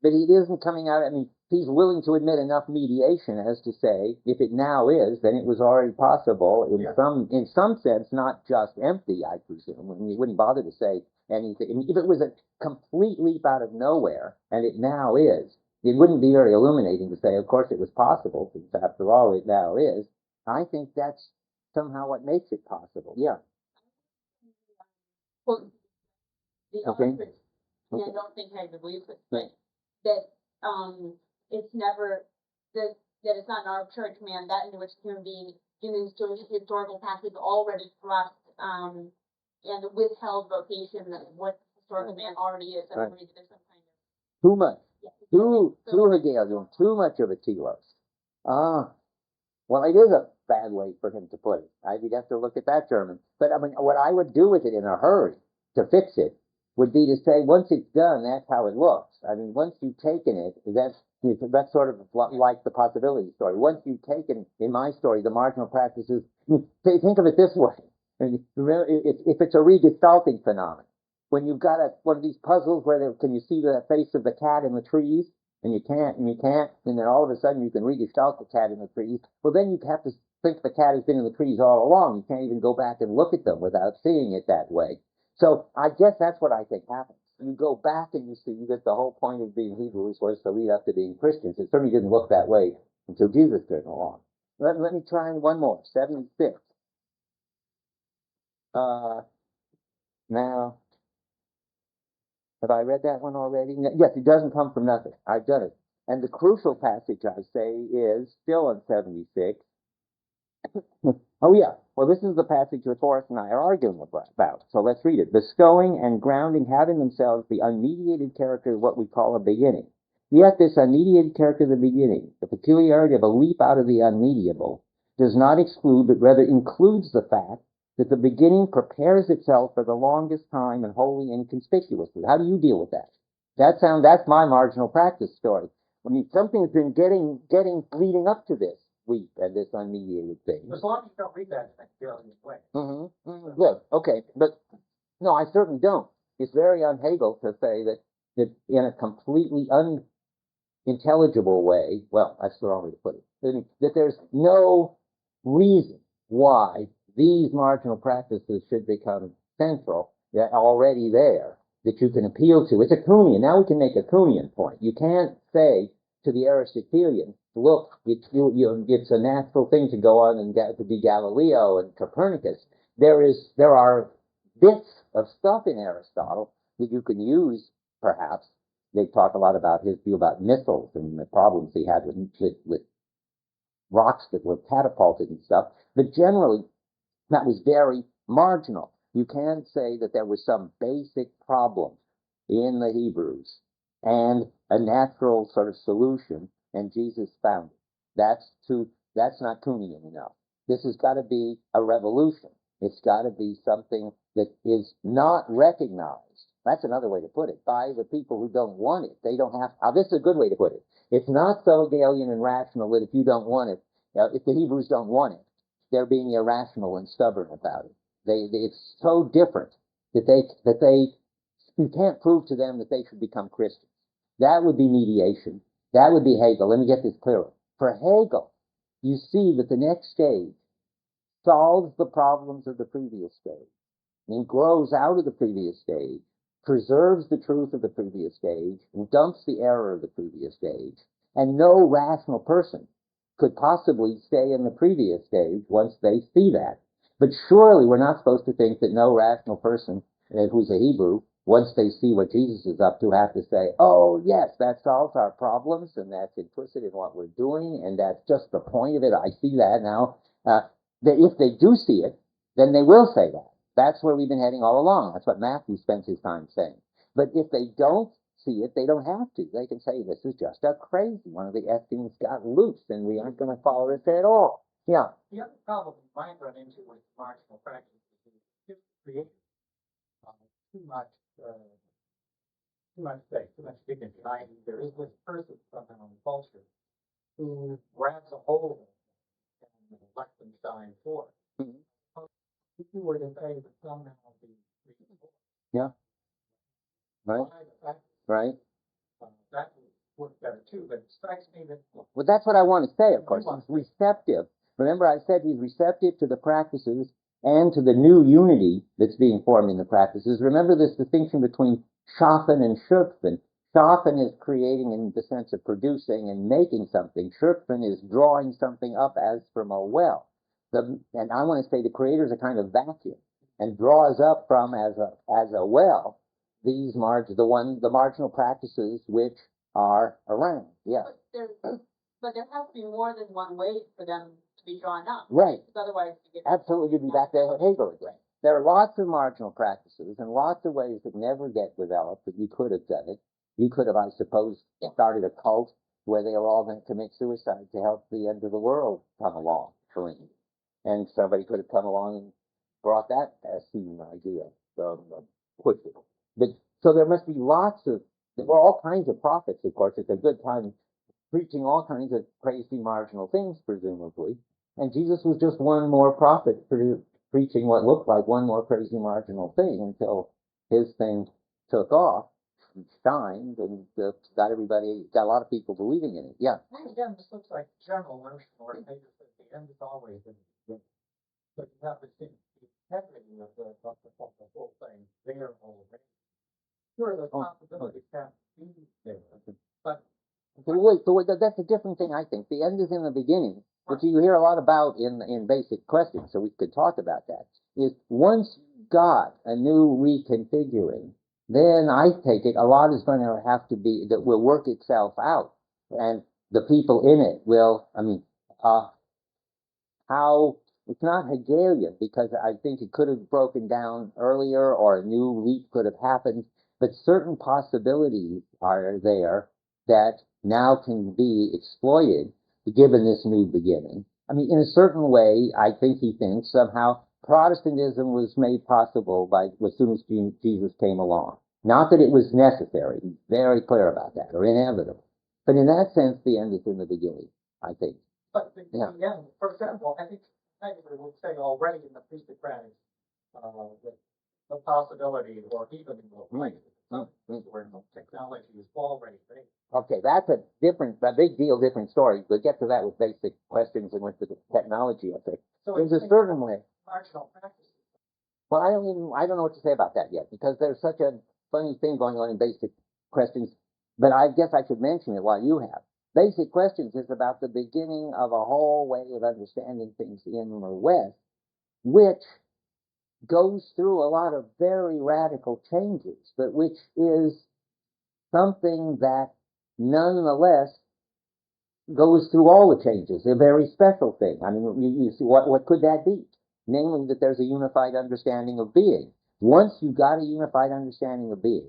he isn't coming out. I mean, he's willing to admit enough mediation as to say, if it now is, then it was already possible in some sense, not just empty. I presume. I mean, he wouldn't bother to say anything. I mean, if it was a complete leap out of nowhere, and it now is, it wouldn't be very illuminating to say, of course, it was possible, since after all, it now is. I think that's somehow what makes it possible. Yeah. Well, the Okay. other thing, and I don't think I believe this, but that it's never that it's not an arbitrary command, that in which the human being in his historical past is already thrust and the withheld vocation that what historical man already is. I don't believe there's some kind of Too much. too Hegelian, too much of a telos. Well, it is a bad way for him to put it. We'd have to look at that German. But I mean, what I would do with it in a hurry to fix it would be to say, once it's done, that's how it looks. I mean, once you've taken it, that's sort of like the possibility story. Once you've taken, in my story, the marginal practices, think of it this way. If it's a regestalting phenomenon, when you've got one of these puzzles where can you see the face of the cat in the trees, and you can't, and then all of a sudden you can regestalt the cat in the trees, well, then you have to think the cat has been in the trees all along. You can't even go back and look at them without seeing it that way. So I guess that's what I think happens. You go back and you see that the whole point of being Hebrews was to lead up to being Christians. It certainly didn't look that way until Jesus came along. Let me try one more. 76. Now, have I read that one already? Yes, it doesn't come from nothing. I've done it. And the crucial passage, I say, is still on 76. Oh, yeah. Well, this is the passage that Forrest and I are arguing about. So let's read it. Bestowing and grounding have in themselves the unmediated character of what we call a beginning. Yet this unmediated character of the beginning, the peculiarity of a leap out of the unmediable, does not exclude, but rather includes the fact that the beginning prepares itself for the longest time and wholly inconspicuously. How do you deal with that? That's my marginal practice story. I mean, something's been leading up to this week and this unmediated thing. As long as you don't read that in a way. Good. Okay. But no, I certainly don't. It's very un-Hegel to say that in a completely unintelligible way, well, that's the wrong way to put it, that there's no reason why these marginal practices should become central. They're already there that you can appeal to. It's a Kuhnian. Now we can make a Kuhnian point. You can't say to the Aristotelian, look, it's a natural thing to go on and to be Galileo and Copernicus. There are bits of stuff in Aristotle that you can use, perhaps. They talk a lot about his view about missiles and the problems he had with rocks that were catapulted and stuff. But generally, that was very marginal. You can't say that there was some basic problem in the Hebrews and a natural sort of solution, and Jesus found it. That's not Kuhnian enough. This has got to be a revolution. It's got to be something that is not recognized. That's another way to put it. By the people who don't want it. They don't have. This is a good way to put it. It's not so Hegelian and rational that if you don't want it, if the Hebrews don't want it, they're being irrational and stubborn about it. It's so different that you can't prove to them that they should become Christians. That would be mediation. That would be Hegel. Let me get this clearer. For Hegel, you see that the next stage solves the problems of the previous stage and grows out of the previous stage, preserves the truth of the previous stage, and dumps the error of the previous stage. And no rational person could possibly stay in the previous stage once they see that. But surely we're not supposed to think that no rational person who's a Hebrew, once they see what Jesus is up to, have to say, oh, yes, that solves our problems, and that's implicit in what we're doing, and that's just the point of it. I see that now. That if they do see it, then they will say that. That's where we've been heading all along. That's what Matthew spends his time saying. But if they don't see it, they don't have to. They can say, this is just a crazy. One of the Essenes got loose, and we aren't going to follow this at all. Yeah. The other problem you might run into with marginal practices is just create too much space, too much dignity. There is this person somehow in culture who grabs a hold of it and lets them shine forth. Mm-hmm. If you were to say that somehow the yeah, right, right, that would work better too. But it strikes me that well, that's what I want to say. Of course, he's receptive. Remember, I said he's receptive to the practices and to the new unity that's being formed in the practices. Remember this distinction between Schaffen and Schöpfen. Schaffen is creating in the sense of producing and making something. Schöpfen is drawing something up as from a well. And I want to say the creator is a kind of vacuum and draws up from as a well these the marginal practices which are around. Yeah. But there has to be more than one way for them to be drawn up. Right. Because otherwise you get absolutely. You'd be back there at Hegel again. There are lots of marginal practices and lots of ways that never get developed that you could have done it. You could have, I suppose, started a cult where they were all going to commit suicide to help the end of the world come along, for instance. And somebody could have come along and brought that Essene idea, push it. But so there must be there were all kinds of prophets, of course. It's a good time preaching all kinds of crazy marginal things, presumably. And Jesus was just one more prophet preaching what looked like one more crazy marginal thing until his thing took off and shined and got a lot of people believing in it. Yeah. Again, this looks like general notion, or maybe the end is always in the beginning. But you have to see the integrity of the whole thing there already. Sure, the possibility can be there, but wait, that's a different thing, I think. The end is in the beginning, which you hear a lot about in basic questions, so we could talk about that, is once you've got a new reconfiguring, then I take it a lot is going to have to be, that will work itself out, and the people in it will, how, it's not Hegelian, because I think it could have broken down earlier, or a new leap could have happened, but certain possibilities are there that now can be exploited given this new beginning. I mean, in a certain way, I think he thinks somehow Protestantism was made possible as soon as Jesus came along. Not that it was necessary, he's very clear about that, or inevitable. But in that sense, the end is in the beginning, I think. But the end, for example, I think Heidegger would say already in the pre-Socratic the possibility, or even where technology is already there. Okay, that's a big deal, different story. We'll get to that with basic questions and with the technology, I think. So there's a certain way. marginal practices. Well, I don't know what to say about that yet, because there's such a funny thing going on in basic questions, but I guess I should mention it while you have. Basic questions is about the beginning of a whole way of understanding things in the West, which goes through a lot of very radical changes, but which is something that nonetheless goes through all the changes, a very special thing. I mean, you see, what could that be? Namely, that there's a unified understanding of being. Once you've got a unified understanding of being,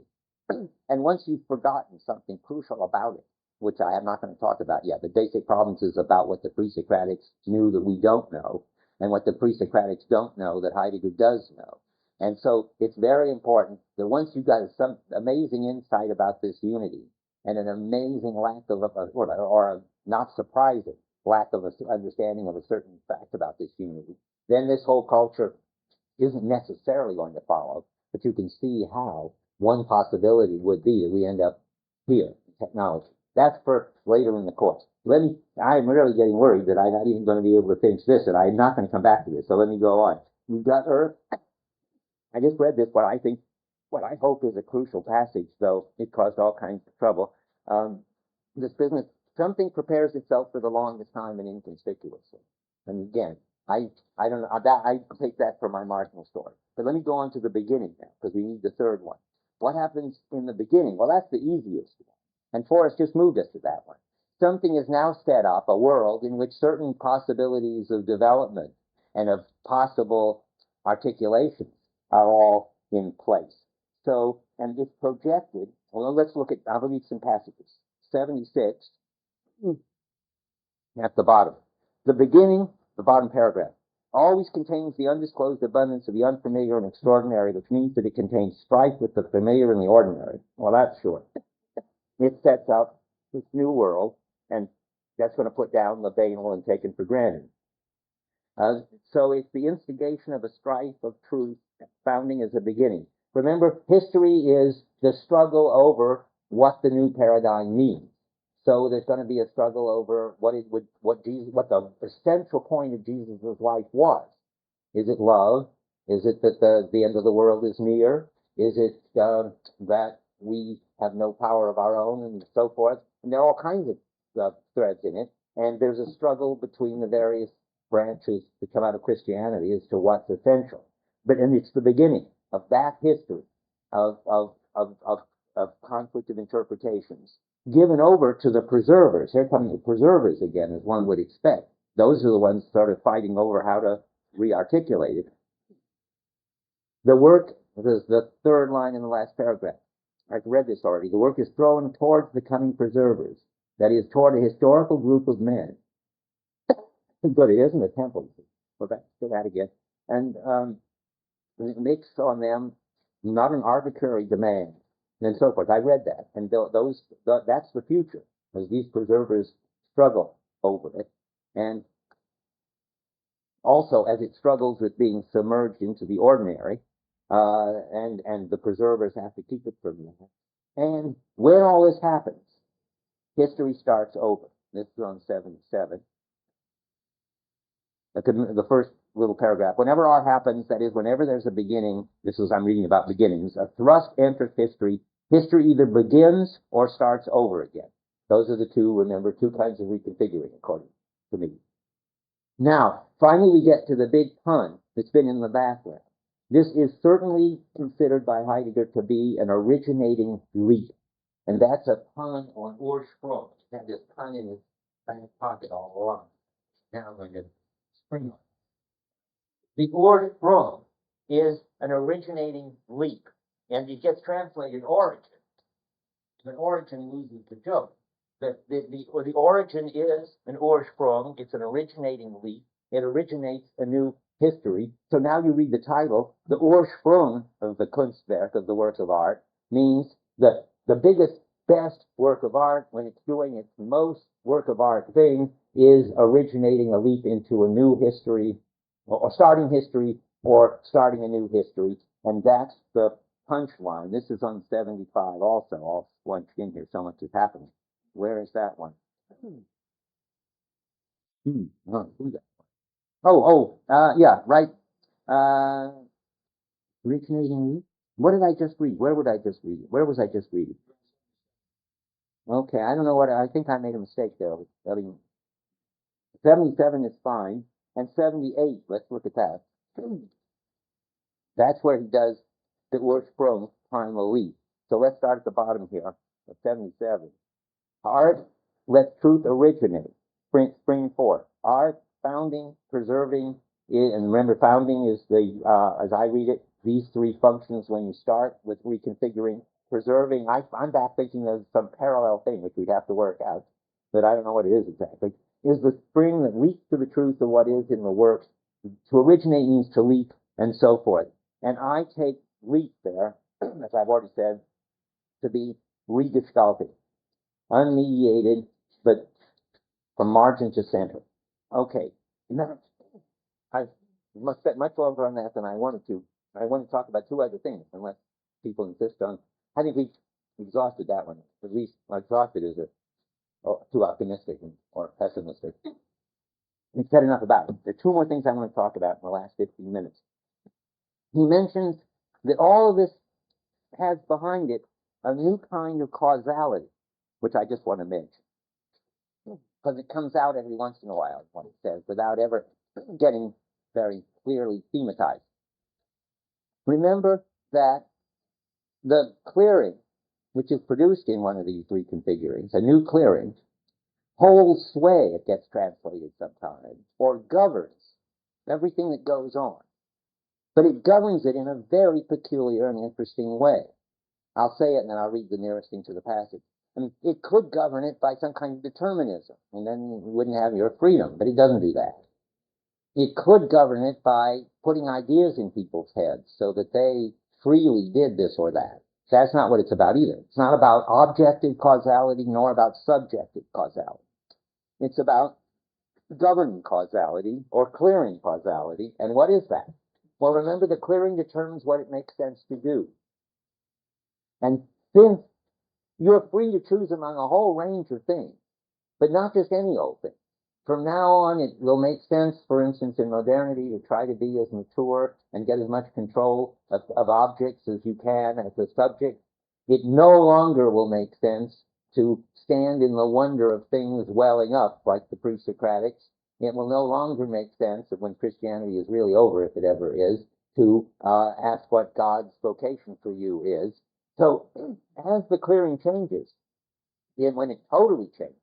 and once you've forgotten something crucial about it, which I am not going to talk about yet, the basic problems is about what the pre-Socratics knew that we don't know, and what the pre-Socratics don't know that Heidegger does know. And so it's very important that once you've got some amazing insight about this unity, and an amazing lack of, or a not surprising lack of understanding of a certain fact about this unity, then this whole culture isn't necessarily going to follow, but you can see how one possibility would be that we end up here in technology. That's for later in the course. I'm really getting worried that I'm not even going to be able to finish this, and I'm not going to come back to this, so let me go on. We've got Earth. I just read this, what I hope is a crucial passage, though it caused all kinds of trouble. This business, something prepares itself for the longest time and inconspicuously. And again, I don't know, I take that for my marginal story. But let me go on to the beginning now, because we need the third one. What happens in the beginning? Well, that's the easiest one. And Forrest just moved us to that one. Something is now set up, a world in which certain possibilities of development and of possible articulations are all in place. So, and it's projected, well, let's look at, I'll read some passages. 76, at the bottom. The beginning, the bottom paragraph, always contains the undisclosed abundance of the unfamiliar and extraordinary, which means that it contains strife with the familiar and the ordinary. Well, that's short. It sets up this new world, and that's going to put down the banal and taken for granted. So it's the instigation of a strife of truth, founding as a beginning. Remember, history is the struggle over what the new paradigm means. So there's going to be a struggle over what the essential point of Jesus' life was. Is it love? Is it that the end of the world is near? Is it that we have no power of our own, and so forth? And there are all kinds of threads in it. And there's a struggle between the various branches that come out of Christianity as to what's essential. And it's the beginning of that history of conflict of interpretations given over to the preservers. Here come the preservers again, as one would expect. Those are the ones sort of fighting over how to re-articulate it. The work, the third line in the last paragraph. I've read this already. The work is thrown towards the coming preservers. That is, toward a historical group of men. But it isn't a temple. We're back to that again. And it makes on them not an arbitrary demand, and so forth. I read that. And that's the future, as these preservers struggle over it. And also, as it struggles with being submerged into the ordinary, and the preservers have to keep it from that. And when all this happens, history starts over. This is on 77. The first little paragraph. Whenever R happens, that is, whenever there's a beginning, I'm reading about beginnings, a thrust enters history. History either begins or starts over again. Those are the two kinds of reconfiguring, according to me. Now, finally we get to the big pun that's been in the background. This is certainly considered by Heidegger to be an originating leap. And that's a pun on Ursprung. He had this pun in his back pocket all along. Now I'm going to spring on. The Ursprung is an originating leap, and it gets translated origin. But origin loses the joke. The origin is an Ursprung. It's an originating leap. It originates a new history. So now you read the title, the Ursprung of the Kunstwerk, of the work of art, means that the biggest, best work of art, when it's doing its most work of art thing, is originating a leap into a new history, or starting history, or starting a new history. And that's the punchline. This is on 75 also, all bunched in here. So much is happening. Where is that one? Yeah, right. Originating. What did I just read? Where would I just read it? Where was I just reading? Okay, I don't know what, I think I made a mistake there. I mean, 77 is fine, and 78, let's look at that. That's where he does the Ursprung primal leaf. So let's start at the bottom here of 77. Art, let truth originate, spring forth. Art, founding, preserving, and remember founding is the, as I read it, these three functions when you start with reconfiguring. Preserving, I'm back thinking of some parallel thing which we'd have to work out, but I don't know what it is exactly, is the spring that leaps to the truth of what is in the work. To originate means to leap, and so forth. And I take leap there, as I've already said, to be regestalted, unmediated, but from margin to center. Okay, now, I must spend much longer on that than I wanted to. I want to talk about two other things, unless people insist on. I think we've exhausted that one. At least exhausted is too optimistic or pessimistic. We've said enough about it. There are two more things I want to talk about in the last 15 minutes. He mentions that all of this has behind it a new kind of causality, which I just want to mention. Because it comes out every once in a while, what it says, without ever getting very clearly thematized. Remember that the clearing, which is produced in one of these reconfigurings, a new clearing, holds sway, it gets translated sometimes, or governs everything that goes on. But it governs it in a very peculiar and interesting way. I'll say it and then I'll read the nearest thing to the passage. I mean, it could govern it by some kind of determinism, and then you wouldn't have your freedom, but it doesn't do that. It could govern it by putting ideas in people's heads so that they freely did this or that. That's not what it's about either. It's not about objective causality nor about subjective causality. It's about governing causality or clearing causality. And what is that? Well, remember, the clearing determines what it makes sense to do. And since you're free to choose among a whole range of things, but not just any old thing. From now on, it will make sense, for instance, in modernity, to try to be as mature and get as much control of objects as you can as a subject. It no longer will make sense to stand in the wonder of things welling up like the pre-Socratics. It will no longer make sense that when Christianity is really over, if it ever is, to ask what God's vocation for you is. So as the clearing changes, and when it totally changes,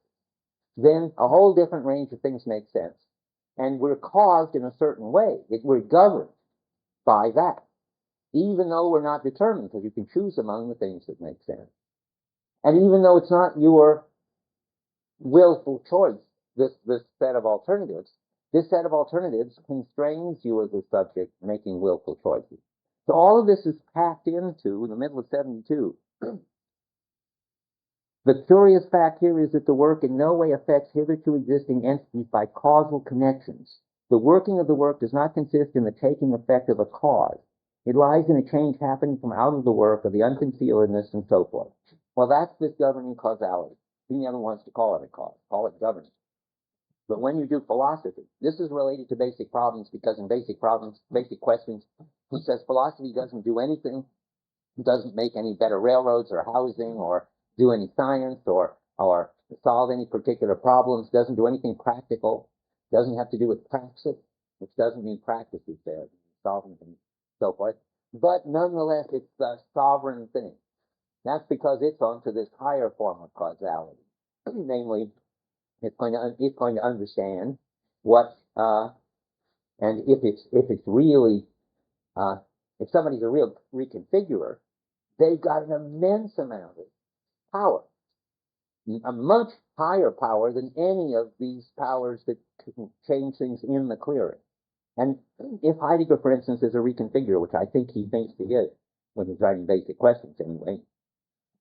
then a whole different range of things make sense. And we're caused in a certain way. We're governed by that, even though we're not determined, because you can choose among the things that make sense. And even though it's not your willful choice, this set of alternatives, this set of alternatives constrains you as a subject making willful choices. So all of this is packed into the middle of 72. The curious fact here is that the work in no way affects hitherto existing entities by causal connections. The working of the work does not consist in the taking effect of a cause. It lies in a change happening from out of the work, of the unconcealedness, and so forth. Well, that's this governing causality. He never wants to call it a cause, call it governing. But when you do philosophy, this is related to basic problems, because in basic problems, basic questions, he says philosophy doesn't do anything, doesn't make any better railroads or housing or do any science or solve any particular problems, doesn't do anything practical, doesn't have to do with praxis, which doesn't mean practice is there, solving and so forth. But nonetheless, it's the sovereign thing. That's because it's onto this higher form of causality. Namely, it's going to understand what and if it's really if somebody's a real reconfigurer, they've got an immense amount of power, a much higher power than any of these powers that can change things in the clearing. And if Heidegger, for instance, is a reconfigurer, which I think he thinks he is, when he's writing basic questions anyway,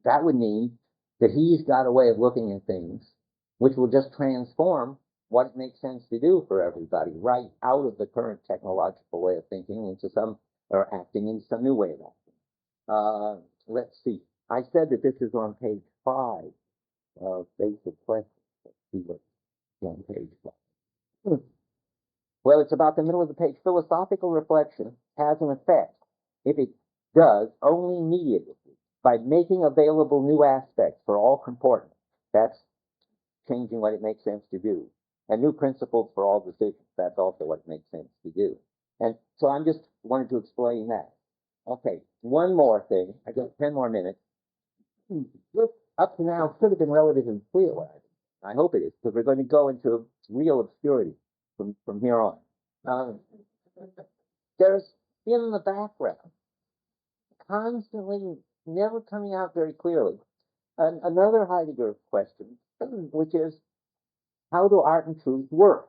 that would mean that he's got a way of looking at things which will just transform what it makes sense to do for everybody, right out of the current technological way of thinking into some, or acting into some new way of acting. Let's see. I said that this is on page 5 of basic questions. Let's see what's on page 5. Well, it's about the middle of the page. Philosophical reflection has an effect, if it does, only mediately, by making available new aspects for all comportment. That's changing what it makes sense to do. And new principles for all decisions. That's also what makes sense to do. And so I'm just wanted to explain that. Okay, one more thing. I got 10 more minutes. This, up to now, could have been relatively clear. I hope it is, because we're going to go into real obscurity from here on. There's in the background, constantly, never coming out very clearly, another Heidegger question, which is, how do art and truth work?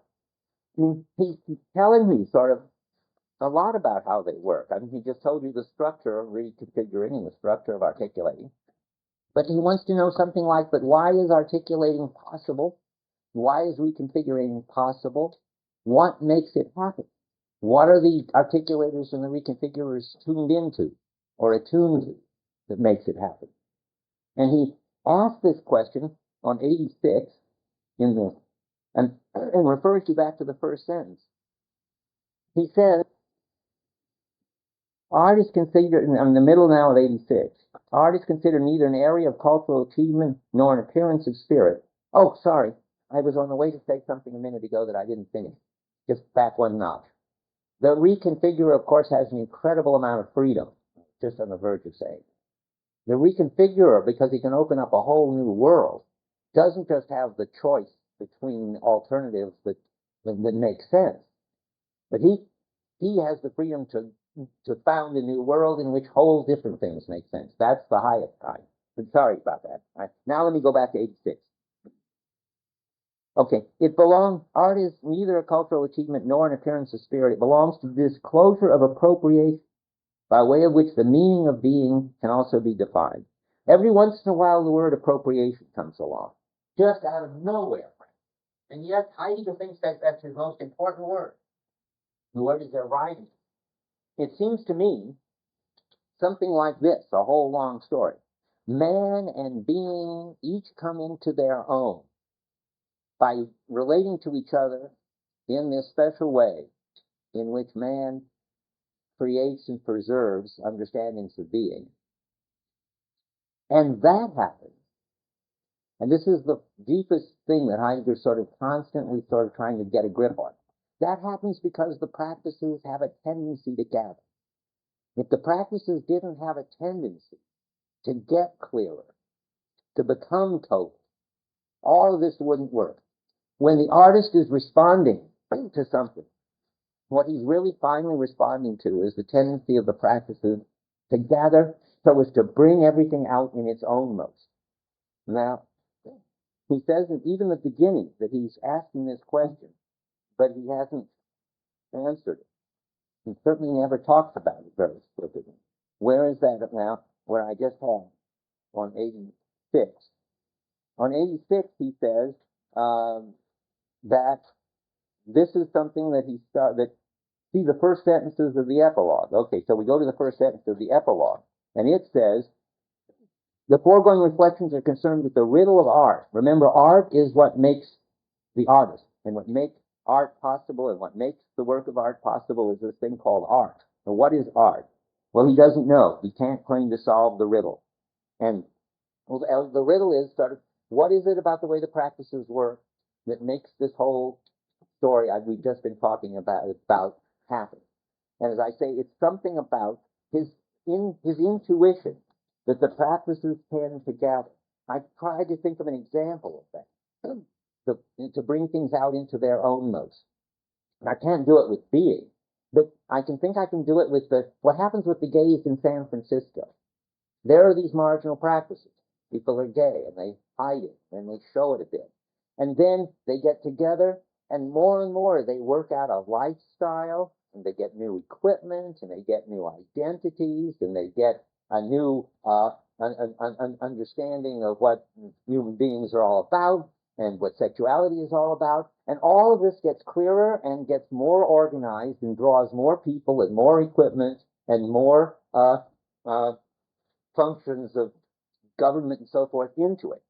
I mean, he's telling me sort of a lot about how they work. I mean, he just told you the structure of reconfiguring, the structure of articulating. But he wants to know something like, but why is articulating possible? Why is reconfiguring possible? What makes it happen? What are the articulators and the reconfigurers tuned into or attuned to that makes it happen? And he asked this question on 86 in the and refers you back to the first sentence. He says, art is considered, in the middle now of 86, art is considered neither an area of cultural achievement nor an appearance of spirit. Oh, sorry, I was on the way to say something a minute ago that I didn't finish. Just back one notch. The reconfigurer, of course, has an incredible amount of freedom, just on the verge of saying. The reconfigurer, because he can open up a whole new world, doesn't just have the choice between alternatives that make sense, but he has the freedom to found a new world in which whole different things make sense. That's the highest kind. But sorry about that. Now let me go back to 86. Okay, art is neither a cultural achievement nor an appearance of spirit. It belongs to the disclosure of appropriation, by way of which the meaning of being can also be defined. Every once in a while, the word appropriation comes along, just out of nowhere. And yet, Heidegger thinks that that's his most important word. The word is arriving. It seems to me something like this, a whole long story. Man and being each come into their own by relating to each other in this special way in which man creates and preserves understandings of being. And that happens. And this is the deepest thing that Heidegger sort of constantly sort of trying to get a grip on. That happens because the practices have a tendency to gather. If the practices didn't have a tendency to get clearer, to become total, all of this wouldn't work. When the artist is responding to something, what he's really finally responding to is the tendency of the practices to gather so as to bring everything out in its own most. Now, he says that even at the beginning that he's asking this question, but he hasn't answered it. He certainly never talks about it very explicitly. Where is that now? Where I just had on 86. On 86, he says that this is something that see the first sentences of the epilogue. Okay, so we go to the first sentence of the epilogue, and it says, the foregoing reflections are concerned with the riddle of art. Remember, art is what makes the artist, and what makes art possible, and what makes the work of art possible is this thing called art. Now, what is art? Well, he doesn't know. He can't claim to solve the riddle. And the riddle is sort of, what is it about the way the practices work that makes this whole story we've just been talking about happen? And as I say, it's something about his intuition that the practices tend to gather. I tried to think of an example of that, to bring things out into their own most. I can't do it with being, but I can do it with what happens with the gays in San Francisco. There are these marginal practices. People are gay, and they hide it, and they show it a bit. And then they get together, and more they work out a lifestyle, and they get new equipment, and they get new identities, and they get a new understanding of what human beings are all about, and what sexuality is all about. And all of this gets clearer and gets more organized and draws more people and more equipment and more functions of government and so forth into it.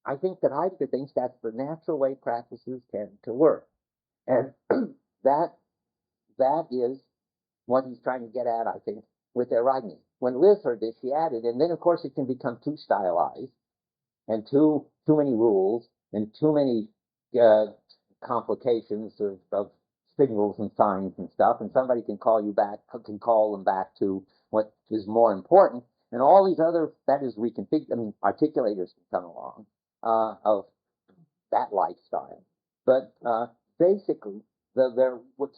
I think that Heidegger thinks that's the natural way practices tend to work. And that is what he's trying to get at, I think, with their writing. When Liz heard this, she added, and then of course it can become too stylized and too many rules and too many complications of signals and signs and stuff, and somebody can call them back to what is more important, and all these other, that is articulators can come along of that lifestyle. But basically,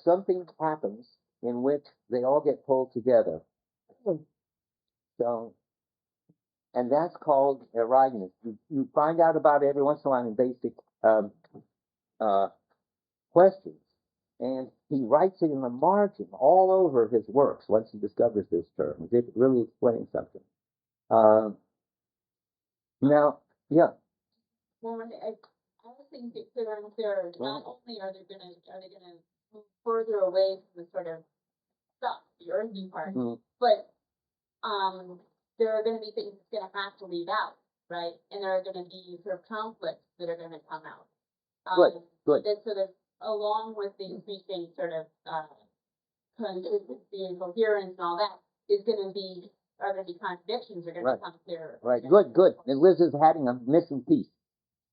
something happens in which they all get pulled together. So, and that's called erogenous. You find out about it every once in a while in basic questions. And he writes it in the margin all over his works once he discovers this term. It really explains something. Now, yeah. Well, I was thinking they're not only are they gonna move further away from the sort of stuff, the earthy part, but there are gonna be things that's gonna have to leave out, right? And there are gonna be sort of conflicts that are gonna come out. Good. That sort of, along with the increasing sort of consistency and coherence and all that, are gonna be contradictions, are gonna become clearer. Right, good. And Liz is having a missing piece.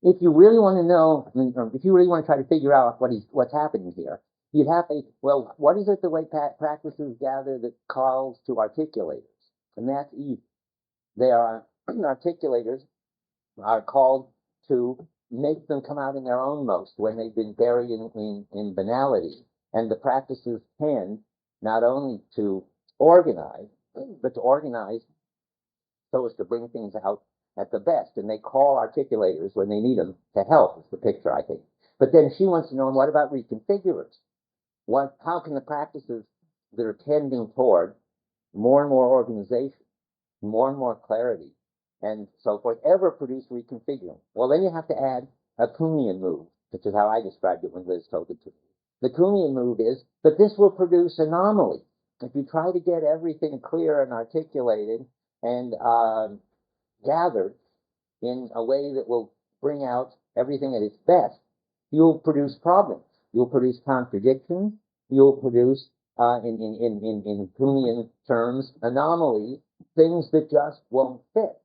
If you really want to know, if you really want to try to figure out what's happening here, you'd have to, well, what is it the way practices gather that calls to articulators? And that's easy. They are, articulators are called to make them come out in their own most when they've been buried in banality. And the practices tend not only to organize, but to organize so as to bring things out at the best. And they call articulators when they need them to help, is the picture, I think. But then she wants to know, what about reconfigurers? How can the practices that are tending toward more and more organization, more and more clarity, and so forth, ever produce reconfiguring? Well, then you have to add a Kuhnian move, which is how I described it when Liz told it to me. The Kuhnian move is that this will produce anomaly. If you try to get everything clear and articulated and gathered in a way that will bring out everything at its best, you'll produce problems. You'll produce contradictions. You'll produce, in Kuhnian terms, anomalies, things that just won't fit.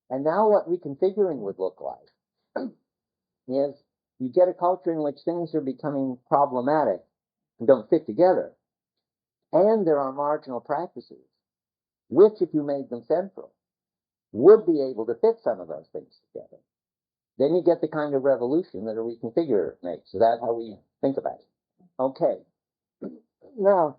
And now what reconfiguring would look like is you get a culture in which things are becoming problematic and don't fit together. And there are marginal practices, which, if you made them central, would be able to fit some of those things together. Then you get the kind of revolution that a reconfigurer makes. So that's how we think about it. Okay. Now,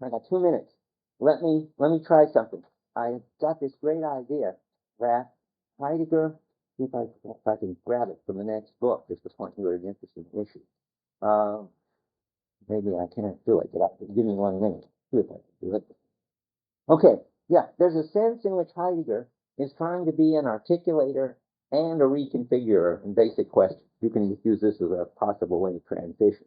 I got 2 minutes. Let me try something. I got this great idea that Heidegger, if I can grab it from the next book, just to point you at an interesting issue. Maybe I can't do it. Give me 1 minute. See if I can do it. Okay. Yeah, there's a sense in which Heidegger is trying to be an articulator and a reconfigurer in basic questions. You can use this as a possible way of transition.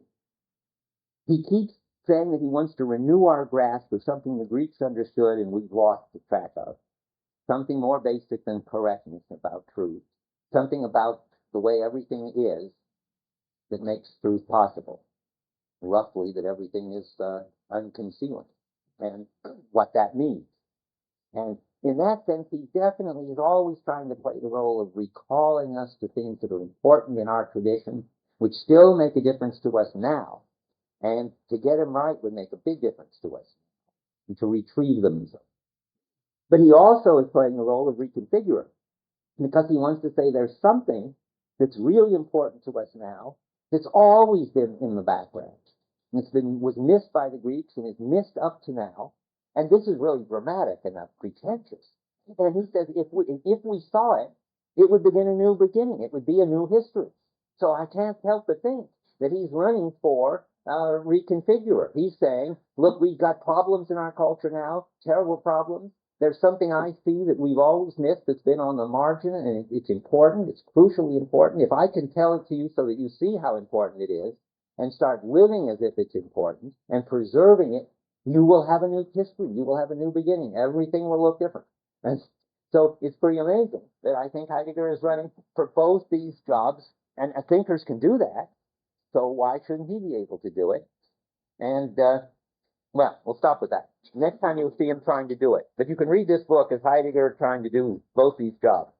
He keeps saying that he wants to renew our grasp of something the Greeks understood and we've lost the track of. Something more basic than correctness about truth. Something about the way everything is that makes truth possible. Roughly, that everything is unconcealing. And what that means. And in that sense, he definitely is always trying to play the role of recalling us to things that are important in our tradition, which still make a difference to us now. And to get them right would make a big difference to us, and to retrieve them. But he also is playing the role of reconfigurer, because he wants to say there's something that's really important to us now that's always been in the background. Was missed by the Greeks and is missed up to now. And this is really dramatic and not pretentious. And he says if we saw it, it would begin a new beginning. It would be a new history. So I can't help but think that he's running for reconfigurer. He's saying, look, we've got problems in our culture now, terrible problems. There's something I see that we've always missed that's been on the margin, and it's important. It's crucially important. If I can tell it to you so that you see how important it is and start living as if it's important and preserving it, you will have a new history. You will have a new beginning. Everything will look different. And so it's pretty amazing that I think Heidegger is running for both these jobs, and thinkers can do that. So why shouldn't he be able to do it? And, well, we'll stop with that. Next time you'll see him trying to do it. But you can read this book as Heidegger trying to do both these jobs.